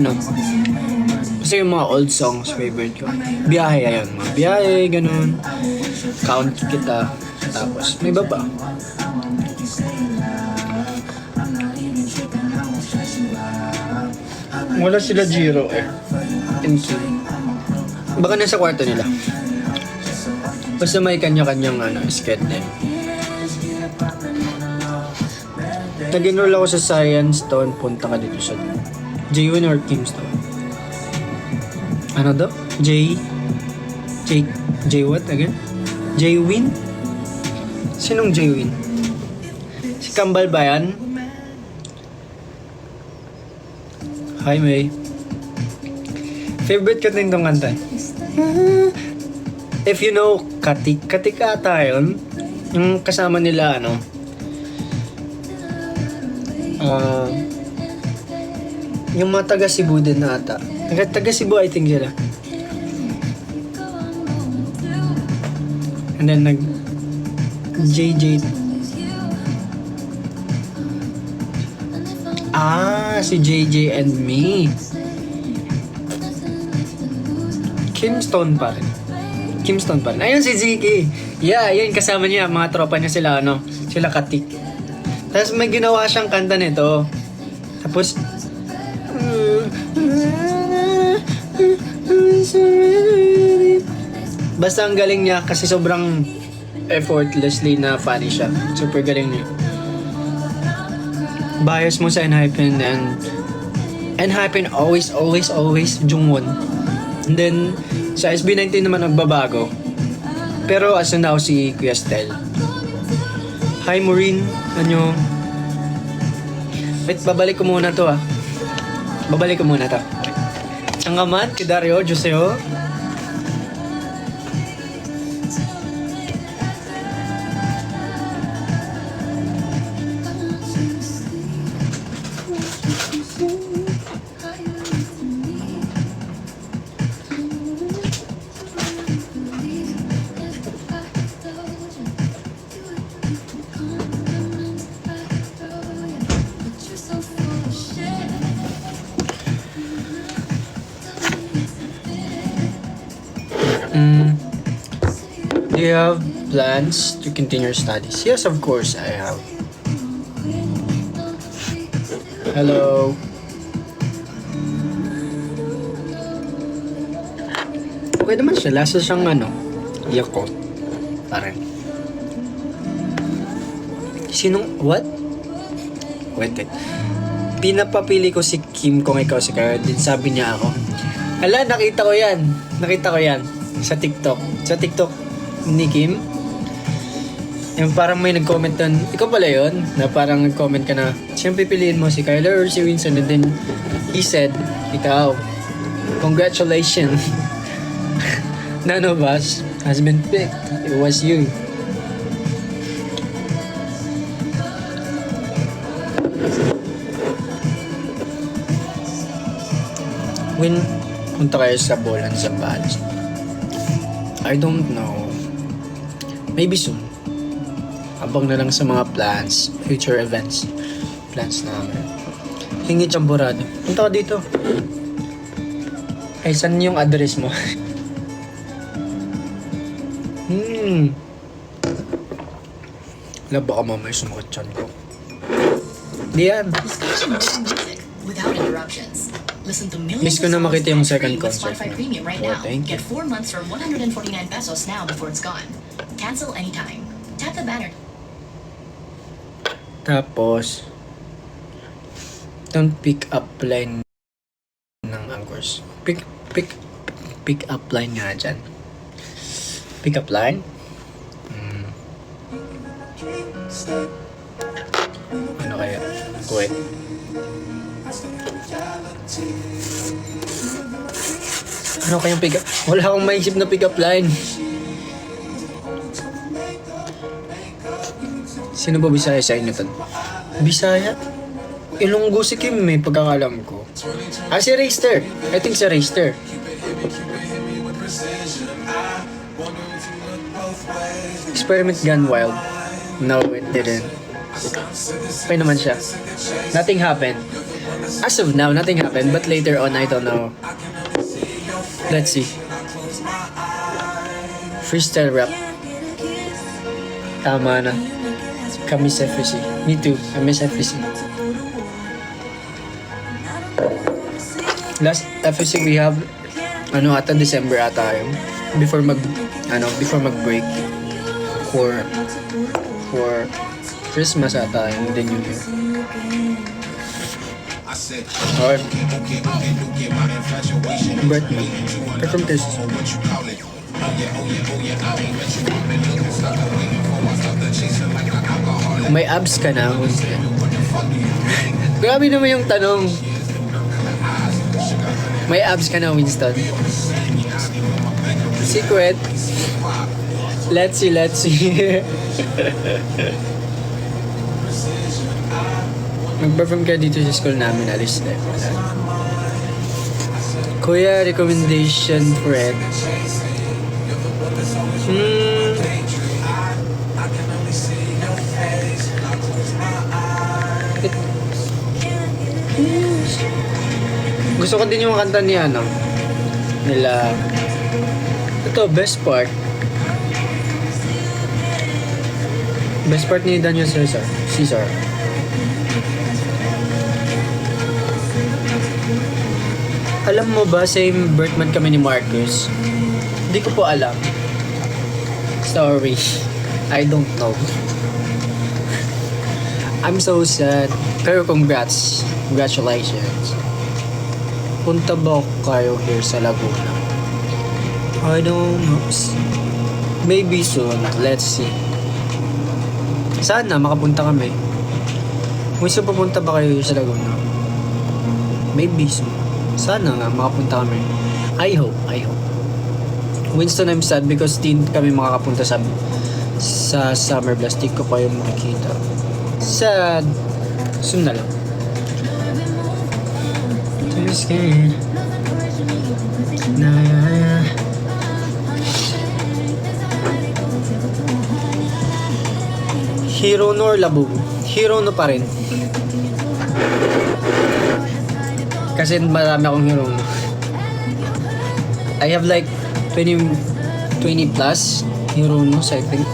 Speaker 1: kasi yung mga old songs favorite ko. Biyahe, ayun. Mga biyahe, ganun. Count Kita. Tapos may iba pa. Wala sila Jiro and Kim. Baka nasa kwarto nila. Basta may kanya-kanyang schedule. Nag-enroll ako sa Science Stone. Punta ka dito sa J1 or Kim Stone. Ano daw? J what again? J-Win? Sinong J-Win? Si Kambal ba yan? Hi, May. Favorite ko din itong kanta. If you know, Katik ata yun. Yung kasama nila, yung mga taga Cebu din na ata. Taga Cebu, I think sila. And then, JJ. Si JJ and me. Kimstone pa rin. Ayun si Ziki. Yeah, yun kasama niya. Mga tropa niya sila, sila Katik. Tapos may ginawa siyang kanta nito. Tapos, basta ang galing niya kasi sobrang effortlessly na funny siya. Super galing niya. Bias mo sa Enhypen and Enhypen always Jungwon. And then sa SB19 naman nagbabago. Pero as of now si Kuya Stel. Hi Maureen, anyo? Wait, babalik ko muna to. Tsangaman, Kidario, Joseo. Do you have plans to continue your studies? Yes, of course, I have. Hello. Okay naman siya. Lasa siyang Yakult. Parang. Sinong, what? Wait. pinapapili ko si Kim kung ikaw si Kyle. Din sabi niya ako. Ala, nakita ko yan. Sa TikTok. Sa TikTok ni Kim. Yung parang may nag-comment doon. Ikaw pala yun? Na parang nag-comment ka na, siyempre piliin mo si Kyler or si Winston. And then, he said, ikaw. Congratulations. None of us has been picked. It was you. When punta kayo sa Bolan sa Badge, I don't know. Maybe soon. Abang na lang sa mga plans, future events. Plans namin. Hingi chamburado. Punta ka dito. Ay, saan yung address mo? Wala, baka mamaya sumakit chan ko. Di yan.
Speaker 6: Without interruptions. Listen to millions
Speaker 1: Miss ko na
Speaker 6: of songs
Speaker 1: makita yung
Speaker 6: for
Speaker 1: second
Speaker 6: free with
Speaker 1: concert
Speaker 6: Spotify
Speaker 1: mo.
Speaker 6: Premium right
Speaker 1: Oh,
Speaker 6: now.
Speaker 1: thank you.
Speaker 6: Get 4 months for 149 pesos now before it's gone. Cancel anytime. Tap the banner.
Speaker 1: Tapos, don't pick up line ng anchors. Pick up line nga dyan. Pick up line? Ano kaya? Wait. Ano kayang pick up? Wala akong maisip na pick up line. Sino ba Bisaya sa inyo to? Bisaya? Ilonggo si Kim may pagkakalam ko. Si Rayster. I think si Rayster. Experiment gone wild. No, it didn't. Okay naman siya. Nothing happened. As of now, nothing happened. But later on, I don't know. Let's see. Freestyle rap. Tama na. Kami sa FEC. Me too. I miss FEC. Last FEC we have ata December ata yun. Before mag-break for Christmas ata yun, the New Year. Or birthday. Perform this. May abs ka na, Winston. Grabe naman yung tanong. May abs ka na, Winston. Secret. Let's see. Mag-perform ka dito sa school namin, alis na. Kuya, recommendation friend. Gusto ko din yung kanta ni nila. Ito, best part ni Daniel Caesar. Alam mo ba, same birthmonth kami ni Marcus? Hindi ko po alam. Sorry. I don't know. I'm so sad. Pero congrats. Congratulations. Punta ba kayo here sa Laguna? I don't know. Maybe soon. Let's see. Sana makapunta kami. Gusto pupunta ba kayo sa Laguna? Maybe soon. Sana nga makapunta kami. I hope. Winston, I'm sad because din kami makakapunta sa Summer Blast. Di ko pa yung makikita. Sad. Soon na lang. Scared. Hero no or labog? Hero no pa rin. Kasi marami akong hero no. I have like 20 plus hero no, I think.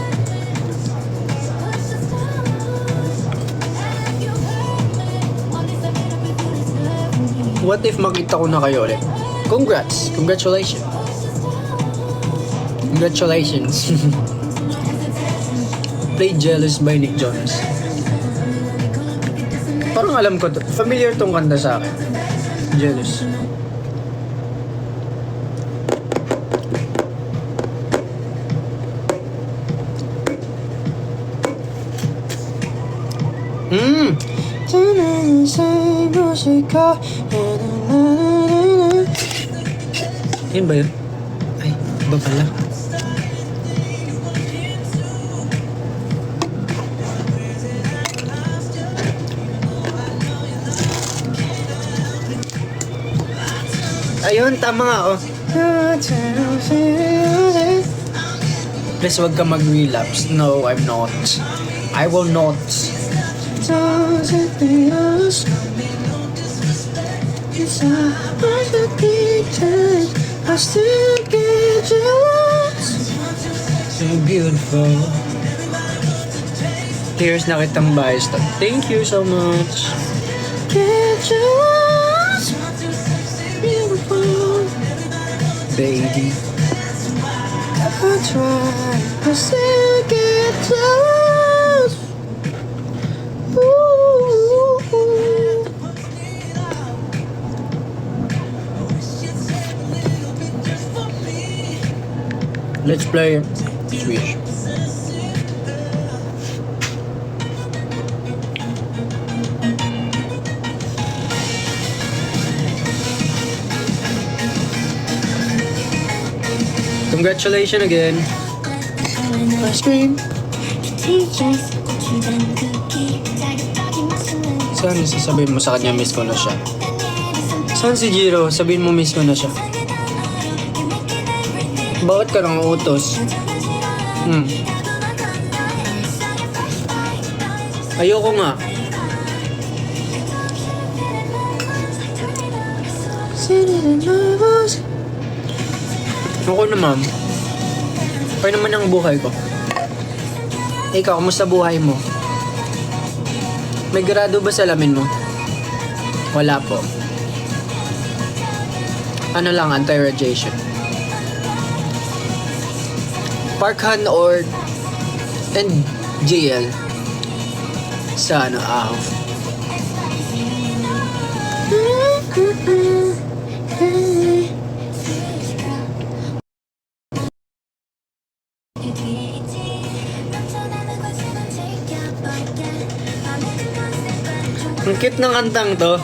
Speaker 1: What if makita ko na kayo ulit? Congratulations. Play Jealous by Nick Jonas. Parang alam ko to. Familiar tong kanta sa akin. Jealous. Yun ba yun? Ay, iba pala. Ayun, tama nga, oh. Please, wag ka mag-relapse. No, I'm not. I will not. So beautiful. Tears na kitang bias. Thank you so much. Get yours. Beautiful. Baby. I try. I still get yours. Ooh. Let's play Switch. Congratulations again. Ice cream. Saan sasabihin mo sa kanya miss ko na siya? Saan si Jiro? Sabihin mo miss ko na siya. Bakit ka nang utos? Ayoko nga. Ako naman. Okay naman ang buhay ko. Ikaw, kumusta buhay mo? May grado ba sa lamin mo? Wala po. Ano lang, anti-radiation. Parkhan or and JL sa ano, Ang cute ng kantang to.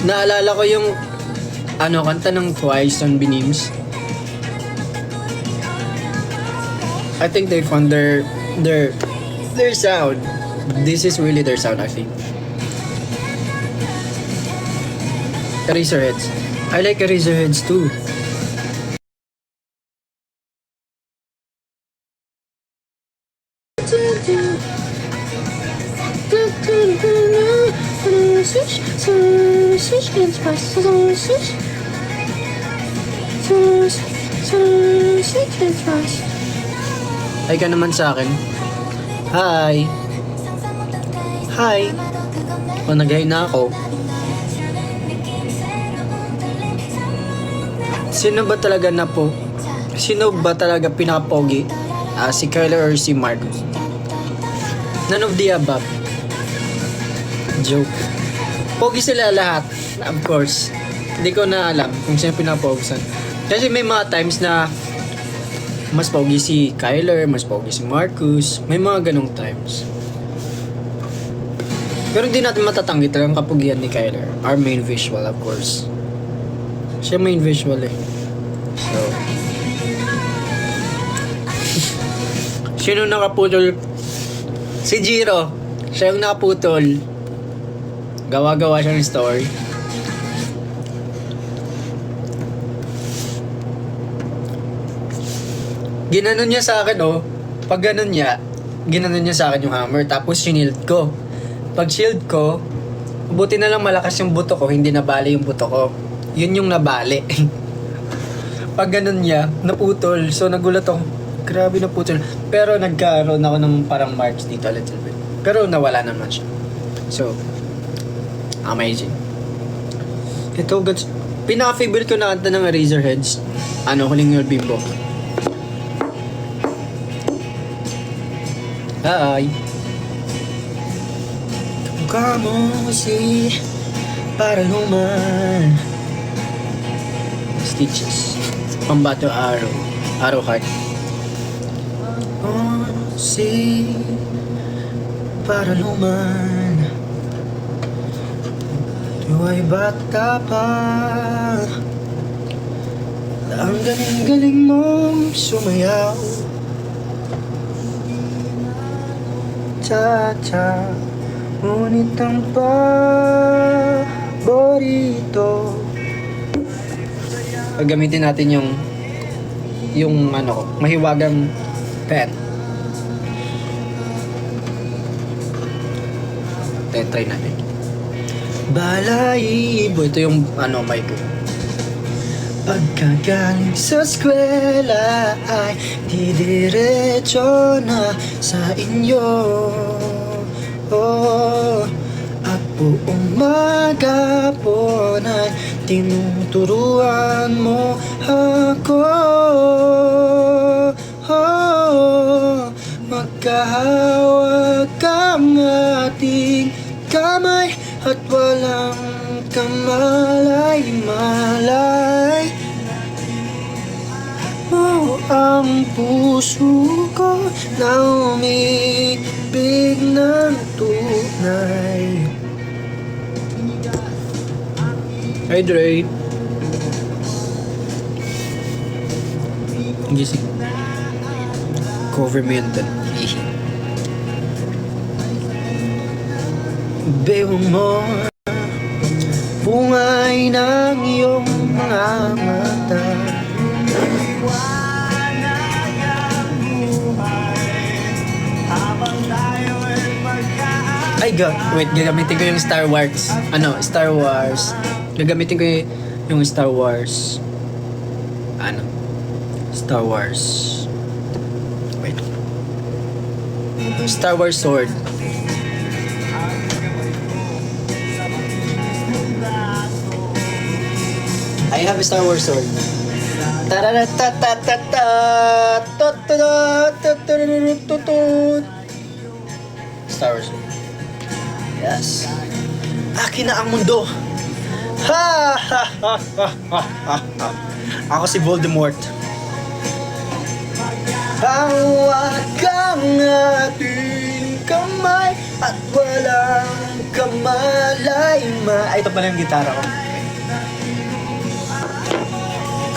Speaker 1: Naalala ko yung kanta ng Twice on Binims. I think they found their sound. This is really their sound, I think. Eraserheads. I like Eraserheads too. Hi ka naman sa akin. Hi. Hi. O, nag-hi na ako. Sino ba talaga pinapogi? Si Kyler or si Marcus? None of the above. Joke. Pogi sila lahat. Of course. Hindi ko na alam kung sino pinapogisan. Kasi may mga times na mas pogi si Kyler, mas pogi si Marcus. May mga ganong times. Pero hindi natin matatanggi talagang kapugian ni Kyler. Our main visual, of course. Siya main visual eh. So, sino nakaputol? Si Jiro. Siya yung nakaputol. Gawa-gawa siya ng story. Ginanon niya sa akin, oh. Pag ganon niya, ginanon niya sa akin yung hammer. Tapos sinild ko. Pag shield ko, buti na lang malakas yung buto ko. Hindi nabali yung buto ko. Yun yung nabali. Pag ganon niya, naputol. So nagulat ako. Grabe naputol. Pero nagkaroon ako ng parang marks dito a little bit. Pero nawala naman siya. So, amazing. Ito, pinaka-favorite ko na kanta ng Eraserheads. Huling Your Bimbo. Hi. mukha mo kasi para luman. Stitches. Pambato arrow. Arrow heart. Oh, si para luman. Ito ay bata pa. Ang galing-galing mong sumayaw. Cha-cha. Ngunit ang paborito. Gagamitin natin yung ano, mahiwagang pen. Try natin. Balahibo. Ito yung ano, mic. Pagkagaling sa eskwela ay didiretso na sa inyo. Oh, at buong maghapon ay tinuturuan mo ako. Oh, magkahawag ang ating kamay at walang kamalay-malay mo ang puso ko na umibig ng tunay. Hydrate. Gising. Cover mo yan dun. Bewang mo bungay ng iyong mga mata. Ay, wait, gagamitin ko yung Star Wars. Ano, Star Wars. Gagamitin ko yung Star Wars. Ano? Star Wars. Wait. Star Wars sword. I have a Star Wars sword. Star Wars. Yes. Akin na ang mundo. Ha ha ha ha ha ha. Ako si Voldemort. Hawak ang ating kamay at walang kamalay-malay. Ay, ito pala yung gitara ko.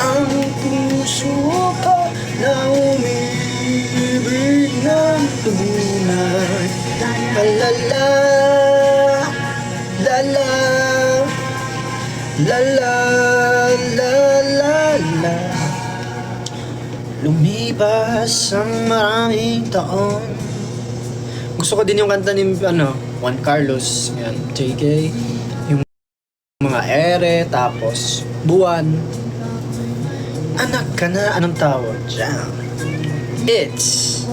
Speaker 1: Ang puso ko na umibig ng tunay. Lalala, lala, lala, lala. Lumipas ang maraming taon. Gusto ko din yung kanta ni Juan Carlos, yan, JK, yung mga ere, tapos buwan. Anak ka na, anong tawag dyan? It's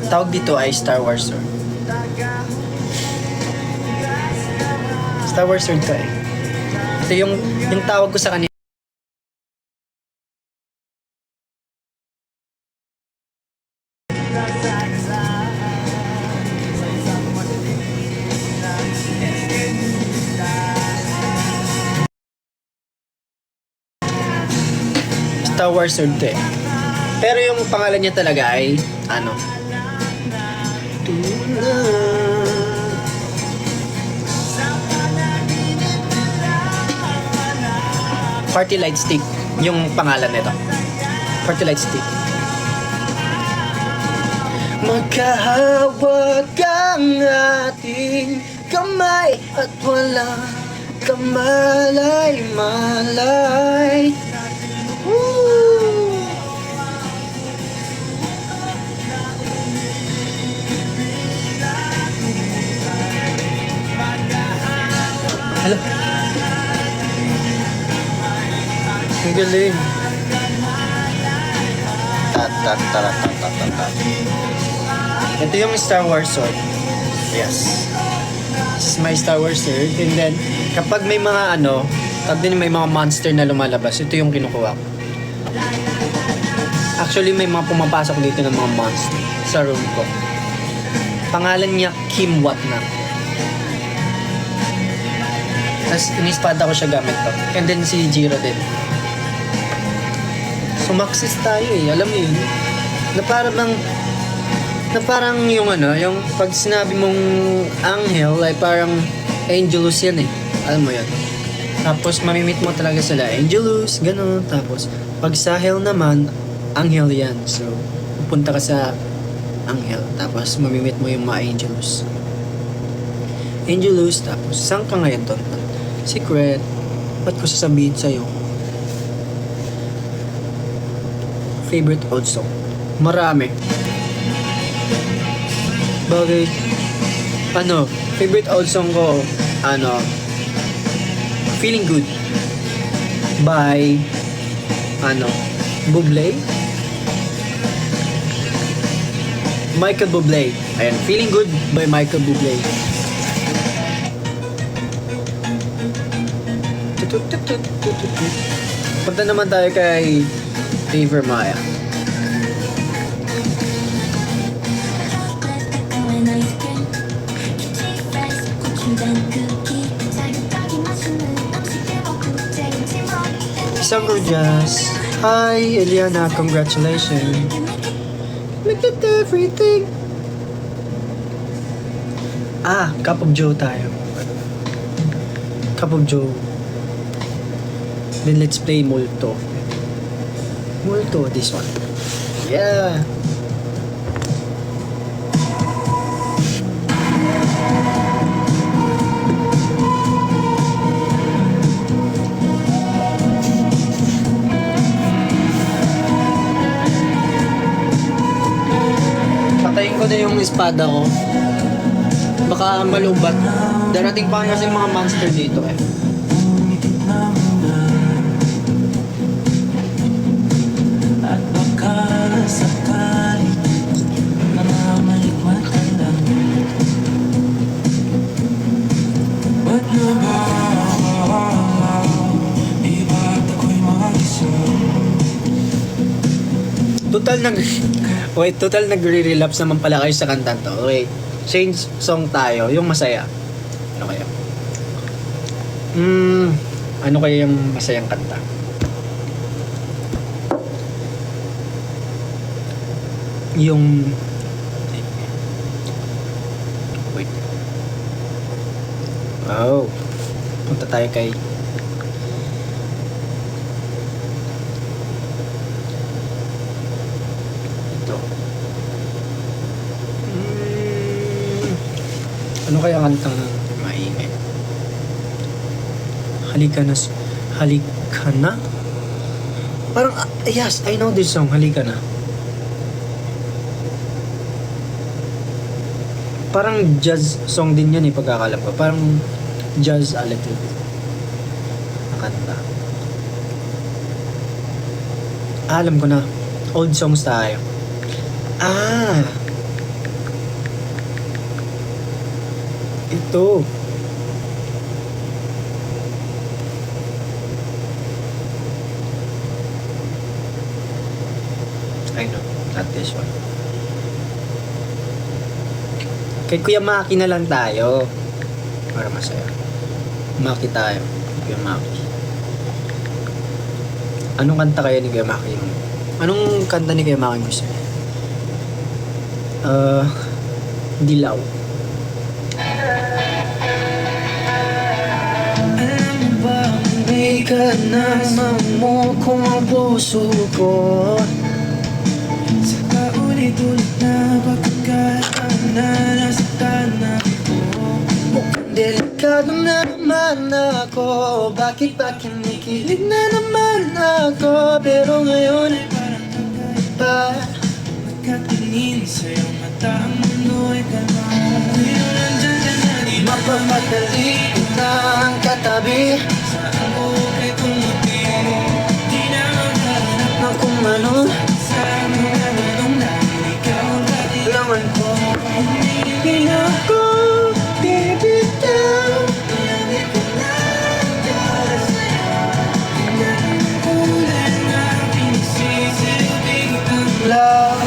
Speaker 1: tawag dito ay Star Wars sword. Star Wars sword to eh. Ito yung tawag ko sa kanila. Star Wars sword to eh. Pero yung pangalan niya talaga ay ano? Party Light Stick yung pangalan nito. Party Light Stick. Magkahawag ang ating kamay at walang kamalay-malay. Woo! Hello. Ang galing. Ito yung Star Wars sword. Yes. This is my Star Wars sword. And then, kapag may mga may mga monster na lumalabas, ito yung kinukuha ko. Actually, may mga pumapasok dito ng mga monster sa room ko. Pangalan niya Kim Watnam. Tapos inispada ko siya gamit to. And then si Jiro din. So Maxis tayo eh, alam mo yun. Na parang yung ano, yung pag sinabi mong Angel ay parang Angelus yan eh. Alam mo yun. Tapos mamimit mo talaga sila Angelus, gano'n. Tapos pag sa Hell naman, Angel yan. So pupunta ka sa Angel. Tapos mamimit mo yung mga Angelus. Angelus, tapos saan ka ngayon, Tonton? Secret. Ba't ko sasabihin sa'yo? Favorite old song? Marami. Bagay. Ano? Favorite old song ko, ano? Feeling Good. By, ano? Bublé? Michael Bublé. Ayan. Feeling Good by Michael Bublé. Punta naman tayo kay River Maya. Summer Jazz. Hi, Eliana. Congratulations. Look at everything. Cup of Joe tayo. Cup of Joe. Then let's play Molto. Molto, this one. Yeah. Patayin ko na yung espada ko. Baka malubat. Darating pa kasi mga monster dito eh.
Speaker 2: Sakali namamalikmatan lang. Ba't na ba iba't ako'y mag-isip?
Speaker 1: Total nagre-relapse naman pala kayo sa kantan to. Okay, change song tayo, yung masaya. Ano kaya? Ano kaya yung masayang kanta? Yung wait. Oh. Punta tayo kay ito. Ano kaya kantang maingay? Halika na? Parang yes, I know this song, Halika Na. Parang jazz song din yan eh, pagkakalam ko. Parang jazz a little bit. Nakanta. Alam ko na. Old songs tayo. Ito. I know. Not this one. Kay Kuya Maki na lang tayo. Para masaya. Maki tayo. Kuya Maki. Anong kanta kaya ni Kuya Maki? Anong kanta ni Kuya Maki gusto niya? Dilaw.
Speaker 2: Alam mo ba, may kanang mo kung ang puso ko. Sa paulit-ulit na pagkakataon na nasaktan ako.
Speaker 1: Mukhang delikado na naman ako. Bakit ba kinikilig na naman ako? Pero ngayon ay parang kakaiba.
Speaker 2: Pagkatingin sa iyong mata, ang mundo ay kalma. Ngayon nandyan ka na, di
Speaker 1: Mapamadali na ang katabi.
Speaker 2: saan ko kay tumuti. Di na maghanap
Speaker 1: Na kung ano
Speaker 2: sa mga ganong na ikaw lagi
Speaker 1: laman ko.
Speaker 2: hindi na
Speaker 1: Ako, bibitaw.
Speaker 2: Lagi ko na para sa'yo. Kulay na pinagsisilbing ang
Speaker 1: Love.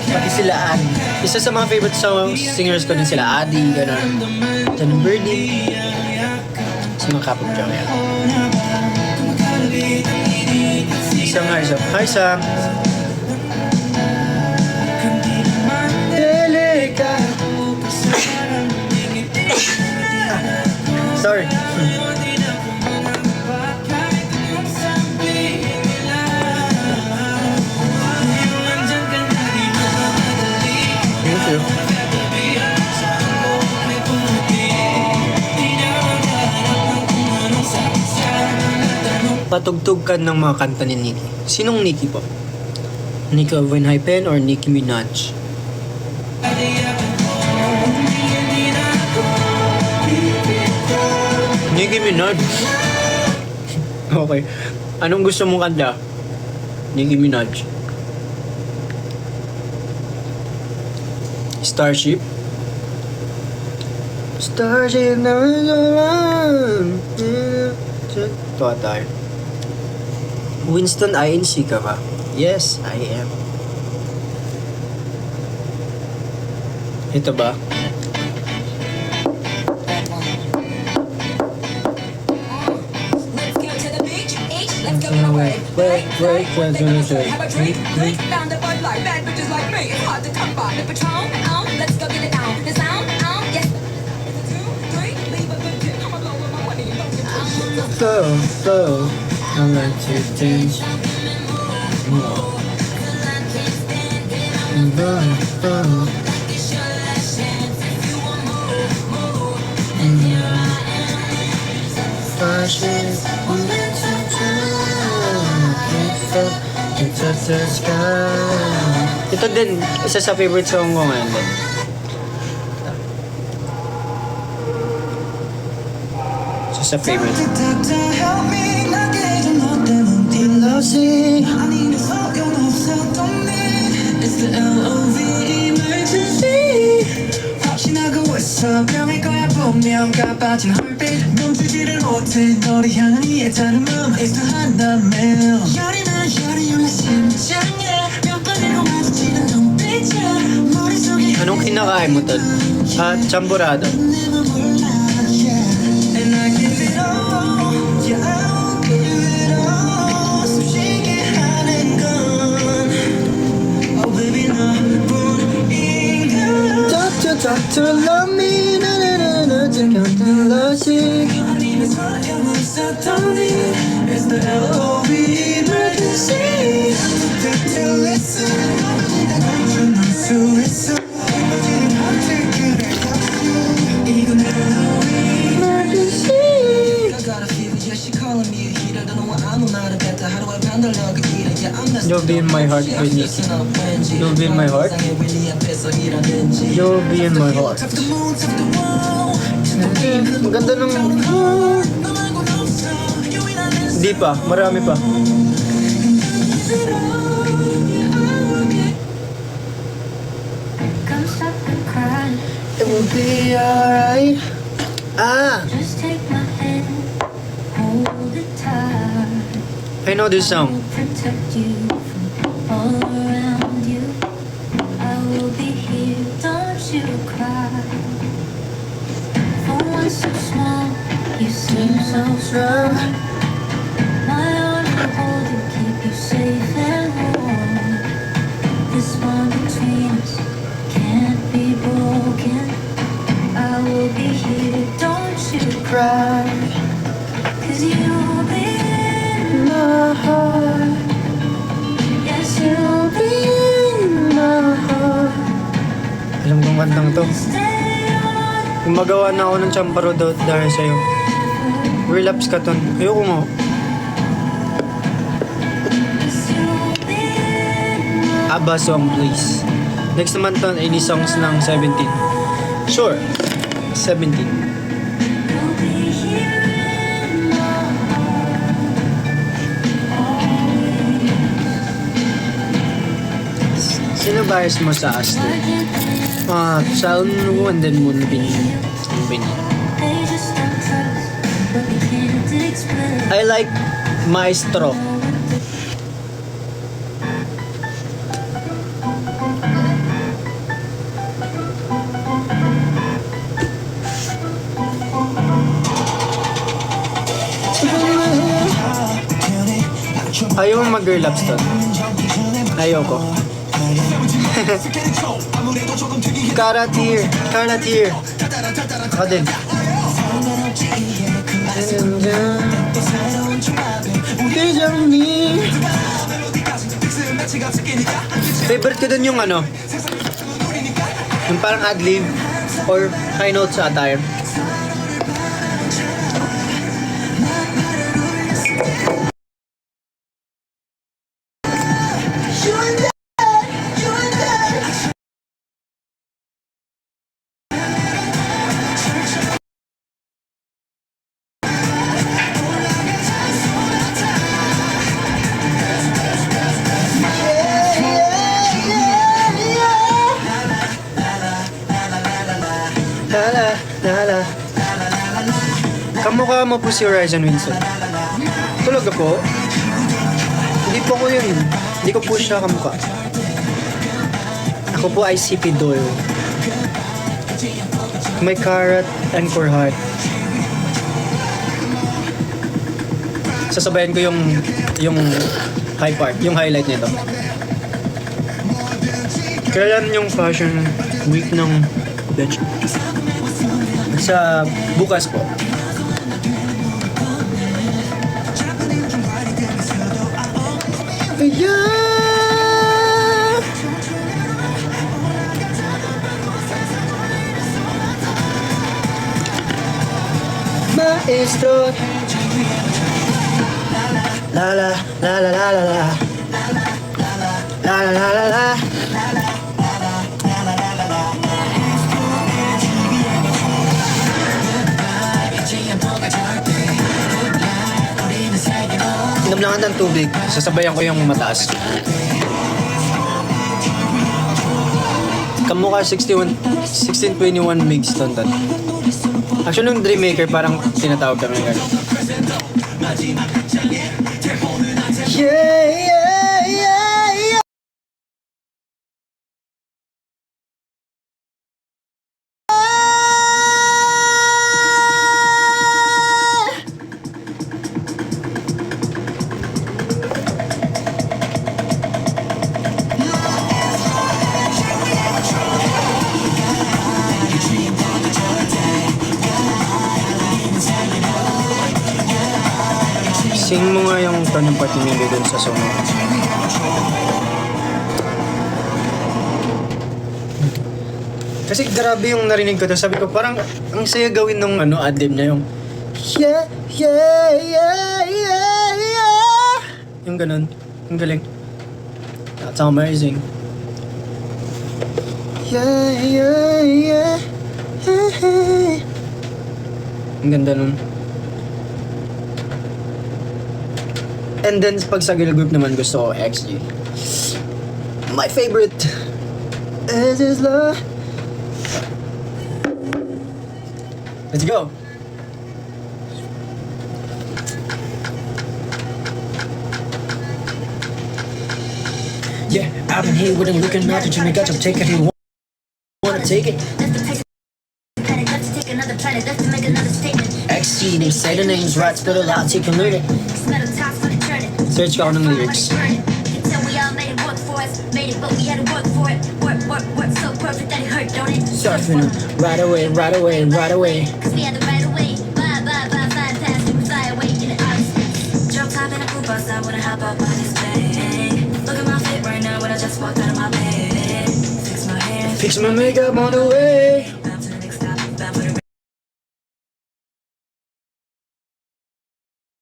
Speaker 1: Pati sila Adi. Isa sa mga favorite singers ko din sila Adi, gano'n. John Birdie. ng kapag Joe yan. Isa nga, isa. Hi, Sam. Sorry. Thank you. Patugtog ka ng mga kanta ni Nicki. Sinong Nicki po? Nicki Overhypen or Nicki Minaj? Nicki Minaj. Okay. Anong gusto mong kanta? Nicki Minaj. Starship. Starship na Tuwa tayo. Winston INC ka ba? Yes, I am. Ito ba?
Speaker 4: Let's go to the beach, eat, let's go on our way.
Speaker 1: Wait,
Speaker 4: Think
Speaker 1: gonna
Speaker 4: I'll
Speaker 1: say.
Speaker 4: have a drink, drink, found a Bud Light, bad bitches like me, it's hard to come by. The Patron, let's go get it down. The sound, yes. It's a 2, 3, leave a good tip. I'ma blow with my money, don't get
Speaker 1: So, I like to dance. Ito din, isa sa favorite song ko ngayon din. Isa sa favorite.
Speaker 2: 병일 거야 분명 가빠진 헐빛 멈추지를 못해 너를 향한 이의 다른 마음 익숙한다며 열이 올라 심장에 몇 번이고 마주치는 눈빛이야 머릿속에
Speaker 1: Anong kinakain mo, Tol? Chamburado.
Speaker 2: 내맘 몰라 yeah. And I give it all yeah I'll give it all 숨쉬게 하는 건 Oh baby 너뿐인가
Speaker 1: Talk to love me, na na na na, to count the logic.
Speaker 2: 아니면 소용없었던 일 It's the LOV emergency To listen 넌 알 수 있어 이번에는 어떻게 이건 LOV emergency I got a fever, yeah she calling me a heater Don't know what I'm about to bet how do I handle the heater Yeah I'm the
Speaker 1: You'll be in my heart, Benny. You'll be in my heart. You'll be in my heart. Maganda ng... Di pa, marami pa.
Speaker 7: Come stop and cry.
Speaker 1: It will be alright.
Speaker 7: Just take my hand, hold it tight.
Speaker 1: I know this song.
Speaker 7: I'll protect you from all around you. I will be here, don't you cry. For one so small, you seem so strong. My arms will hold you, keep you safe and warm. This bond between us can't be broken. I will be here, don't you cry. 'Cause you'll be in my heart. Yes, you'll be in my heart.
Speaker 1: Alam kong kantang to.
Speaker 7: Stay on.
Speaker 1: Gumagawa na ako ng chamburado dahil sa'yo. Relapse ka, Ton. Ayoko mo.
Speaker 7: Yes, you'll be in my
Speaker 1: ABBA song, please. Next naman, Ton, any songs ng 17. Sure. 17.
Speaker 7: You'll be here in my heart.
Speaker 1: Sino bias mo sa Astro? Shaun Wu and then Moonbin. Moonbin.
Speaker 7: They just don't trust, but we can't explain.
Speaker 1: I like Maestro. Ayaw mo mag-girl ups to. Ayoko. Karat here. Karat here. Ako din. Favorite ko dun yung ano, yung parang ad-lib or high note sa attire. Lala, lala. Kamukha mo po si Horizon Wilson. Tulog ako. Hindi po ko yun. Hindi ko po siya kamukha. Ako po ay CP Doyle. May carrot and for heart. Sasabayan ko yung high part, yung highlight nito. Kailan yung fashion week ng Bench? Sa bukas po. Yeah. Maestro. La la la la la la la. La la la la la. Inom lang ng tubig, sasabayan ko yung mataas. Kamukha 1621 migs tonton. Actually, yung Dreammaker parang tinatawag kami gano'n. Yeah, yeah, yeah, yeah. Sing mo nga yung tanong part ni Milo dun sa song. Kasi grabe yung narinig ko to. Sabi ko parang ang saya gawin nung ano, ad-lib niya yung yeah, yeah, yeah, yeah, yeah. Yung ganun. Ang galing. That's amazing. Yeah, yeah, yeah. Ang ganda nun. And then, pag sa girl group naman, gusto ko XG. My favorite is his love. Let's go. Yeah, I've been here with him looking out at Jimmy got your take it. He wanna take it. XG, they say the names right, spell it out, take a minute. Search ko ako ng lyrics. Surfing them, right away, right away, right away. Fix my makeup on the way.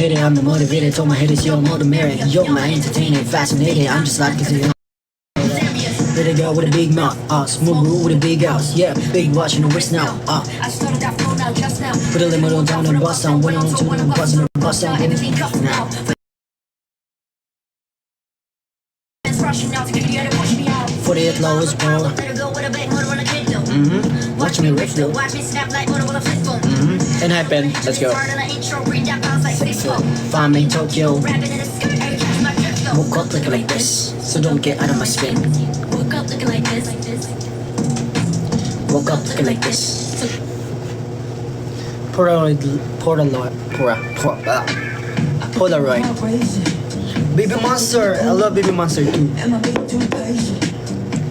Speaker 1: I'm the motivated, told my haters you're more than merit. You're my entertaining, fascinating. I'm just like a pretty girl with a big mouth, smooth groove with a big house, yeah, big watch and a wrist now, put a limit on down and bust down, went on to one and bust and bust down, anything now. For the lows, bro. Watch me riff though. And hype in, let's go. Find me in Tokyo. Woke up looking like this, so don't get out of my skin.
Speaker 6: Woke up looking like this, like this.
Speaker 1: Woke up looking like this. Polaroid. Baby Monster. I love Baby Monster too.
Speaker 2: Am I being too patient?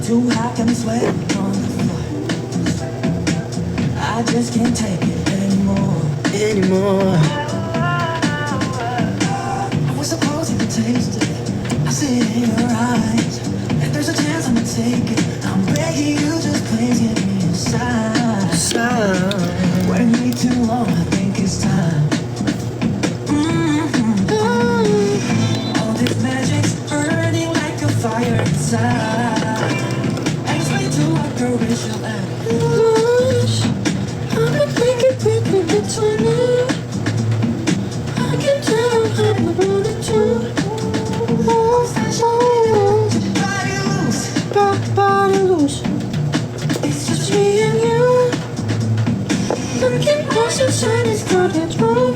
Speaker 2: Too hot, got me sweating on the floor. I just can't take it anymore.
Speaker 1: Anymore.
Speaker 2: I was supposed to taste it. I see it in your eyes. If there's a chance, I'ma take it. I'm begging you, just please give me a sign. Waiting way too long, I think it's time. All this magic's burning like a fire inside. And it's way too artificial and I've been thinking quickly between you. I can tell I'm about it too. Body loose. It's just me and you. Looking close inside this cottage room.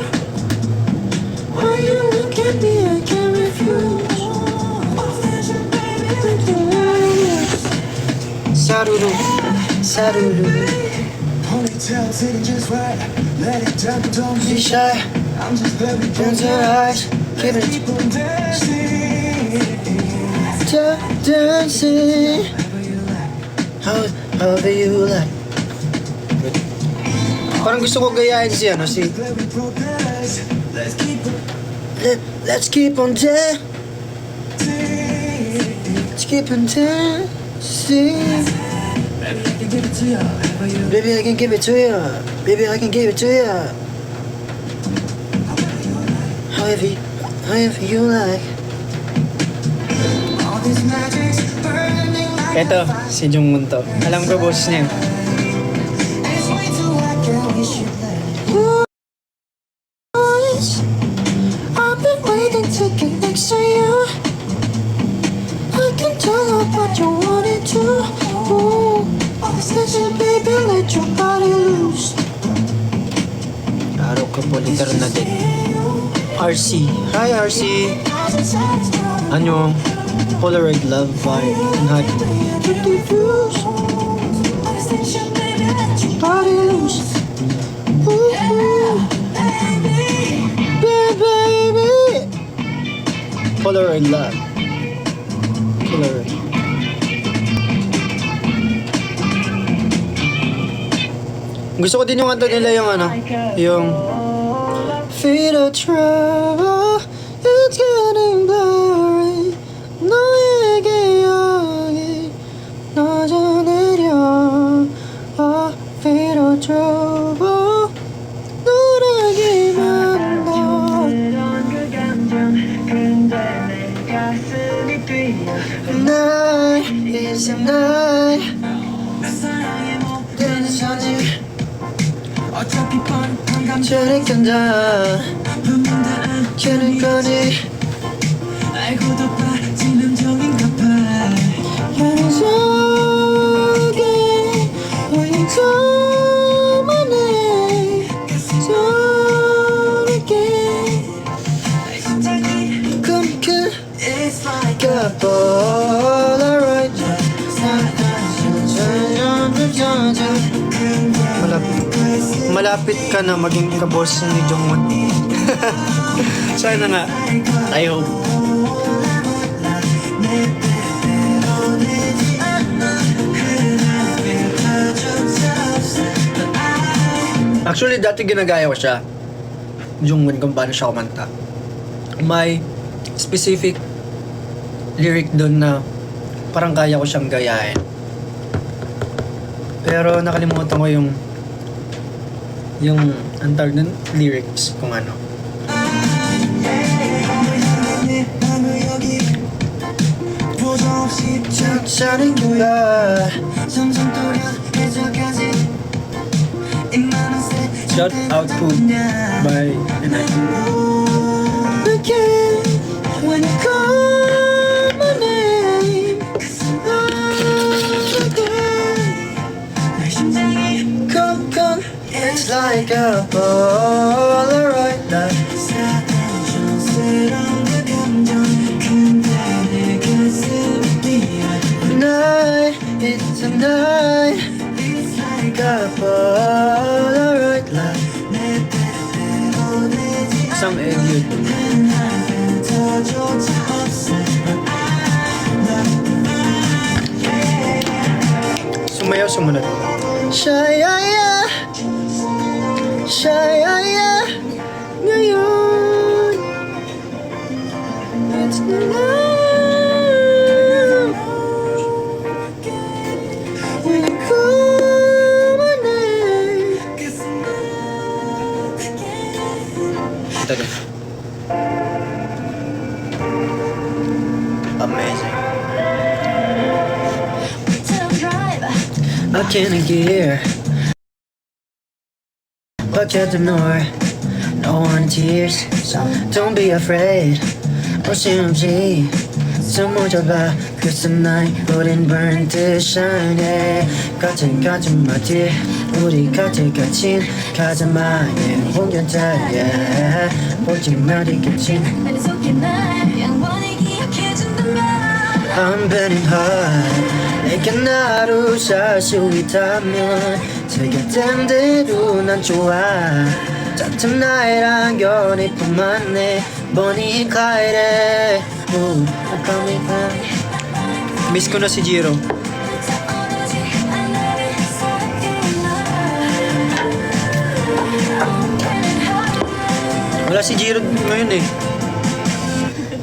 Speaker 2: When you look at me, I can't refuse.
Speaker 1: Saruru. Saruru.
Speaker 2: Ponytail sitting just right. Let it drop, don't
Speaker 1: Be
Speaker 2: be
Speaker 1: shy.
Speaker 2: I'm just very
Speaker 1: Close your eyes. Keep it
Speaker 2: keep on dancing.
Speaker 1: dancing.
Speaker 2: Whatever you like.
Speaker 1: However you like. Parang gusto ko gayahin si ano, si
Speaker 2: Let me progress. Let's keep it
Speaker 1: Let's keep on dancing. Let's keep on dancing.
Speaker 2: Baby, I can give it to you. However you like.
Speaker 1: Baby, I can give it to you. Baby, I can give it to you. However you like.
Speaker 2: All this magic's burning like
Speaker 1: Eto, si Jungwon to. Alam ko boses niya.
Speaker 2: it's way too hot, girl. We should let it. I've been waiting to get next to you. I can tell what you wanted to. Ooh, listen, baby, let your body loose.
Speaker 1: Araw ka po, literal na din. RC. Hi, RC. Ano? Polaroid love vibe. Ang hot.
Speaker 2: Body loose. Ooh,
Speaker 1: Baby. Polaroid love. Polaroid. Gusto ko din yung kanta nila yung ano, yung Feet of trouble, it's getting blurry. 너에게 여기 너져내려. Feet of trouble, 노래기만 너. Night is a night. 되는 선지
Speaker 2: 어차피 뻔한 감정
Speaker 1: 저리 간다.
Speaker 2: 분명다 안
Speaker 1: 저리 거니
Speaker 2: 알고도 빠지는 정인가 봐
Speaker 1: 현이 속에 오인도만해 소리게
Speaker 2: 심장이
Speaker 1: 꿈틀
Speaker 2: It's like
Speaker 1: a Polaroid. Malapit ka na maging kaboss ni Jungwon. Sana nga. I hope. Actually, dati ginagaya ko siya. Jungwon kung paano siya kumanta. May specific lyric doon na parang kaya ko siyang gayahin. Pero nakalimutan ko yung ang tawag nun, lyrics kung ano. 천천히 가
Speaker 2: 점점 또렷해져가지
Speaker 1: Shout out to by
Speaker 2: Again, when you call my name again 내 심장이
Speaker 1: 쿵쿵 It's like a Polaroid light.
Speaker 2: 사랑스러운 그 감정 근데 내 가슴이 뛰어
Speaker 1: Night, it's a night.
Speaker 2: It's like
Speaker 1: Like a Polaroid light.
Speaker 2: 내 뜻대로 되지
Speaker 1: Isang egg yun.
Speaker 2: 않는 더 너조차 없으면
Speaker 1: Sumayaw, sumunod. Shayaya, Shayaya, ngayon. It's the love. When you call my name. Ito din. Amazing.
Speaker 7: Tell drive.
Speaker 1: I can't gear. Bucket of nor, no one tears. So don't be afraid. OCMG, 숨어져봐. Cause tonight 우린 burn to shine. Yeah. 같은 마디, 우리 같이 가자마. Yeah. 홍견자, yeah. 보지 말이겠지.
Speaker 7: 난 속에 날 영원히 기억해준다면.
Speaker 1: I'm burning hot. 내게 나로 살 수 있다면 제게 된 대로 난 좋아. 같은 나의 안견이 뿐만해 Bonnie and Clyde. Ooh, I'm coming back. Miss ko na si Jiro. Wala si Jiro ngayon eh.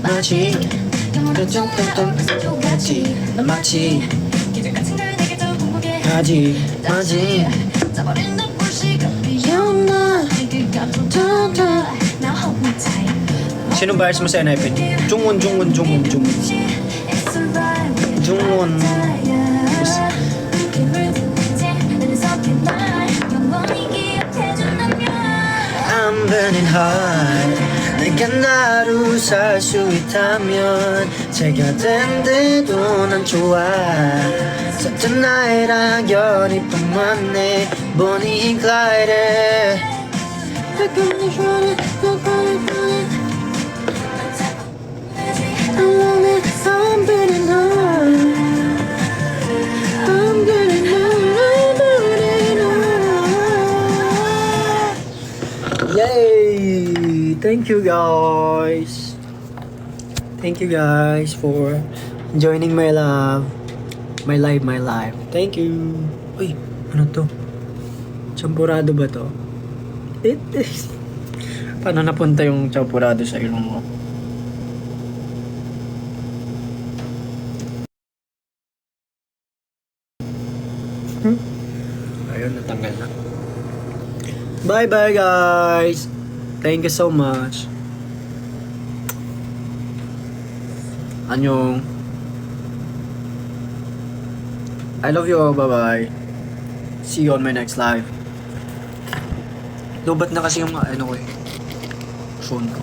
Speaker 1: Magic. 마치 하지 Sino bars mo sa NIP? Jungwon I'm burning hot 내가 나로 살 수 있다면 제가 된데도 난 좋아 같은 나의 안견이 뿐만해 Bonnie and Clyde I'm burning hot I'm burning hot Yay! Thank you guys. Thank you guys for joining my live. My live. Thank you. Uy, ano to? Champurado ba to? It is. Paano napunta yung champurado sa ilong mo? Ayun, natanggal na. Bye bye guys. Thank you so much. Annyeong. I love you all. Bye bye. See you on my next live. Lubat na kasi yung ano ko eh. Phone ko.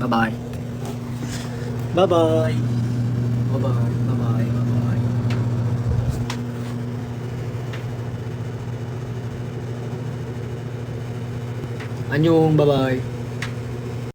Speaker 1: Bye bye. Bye bye. Bye bye. Bye bye. Bye bye. Annyeong. Bye bye.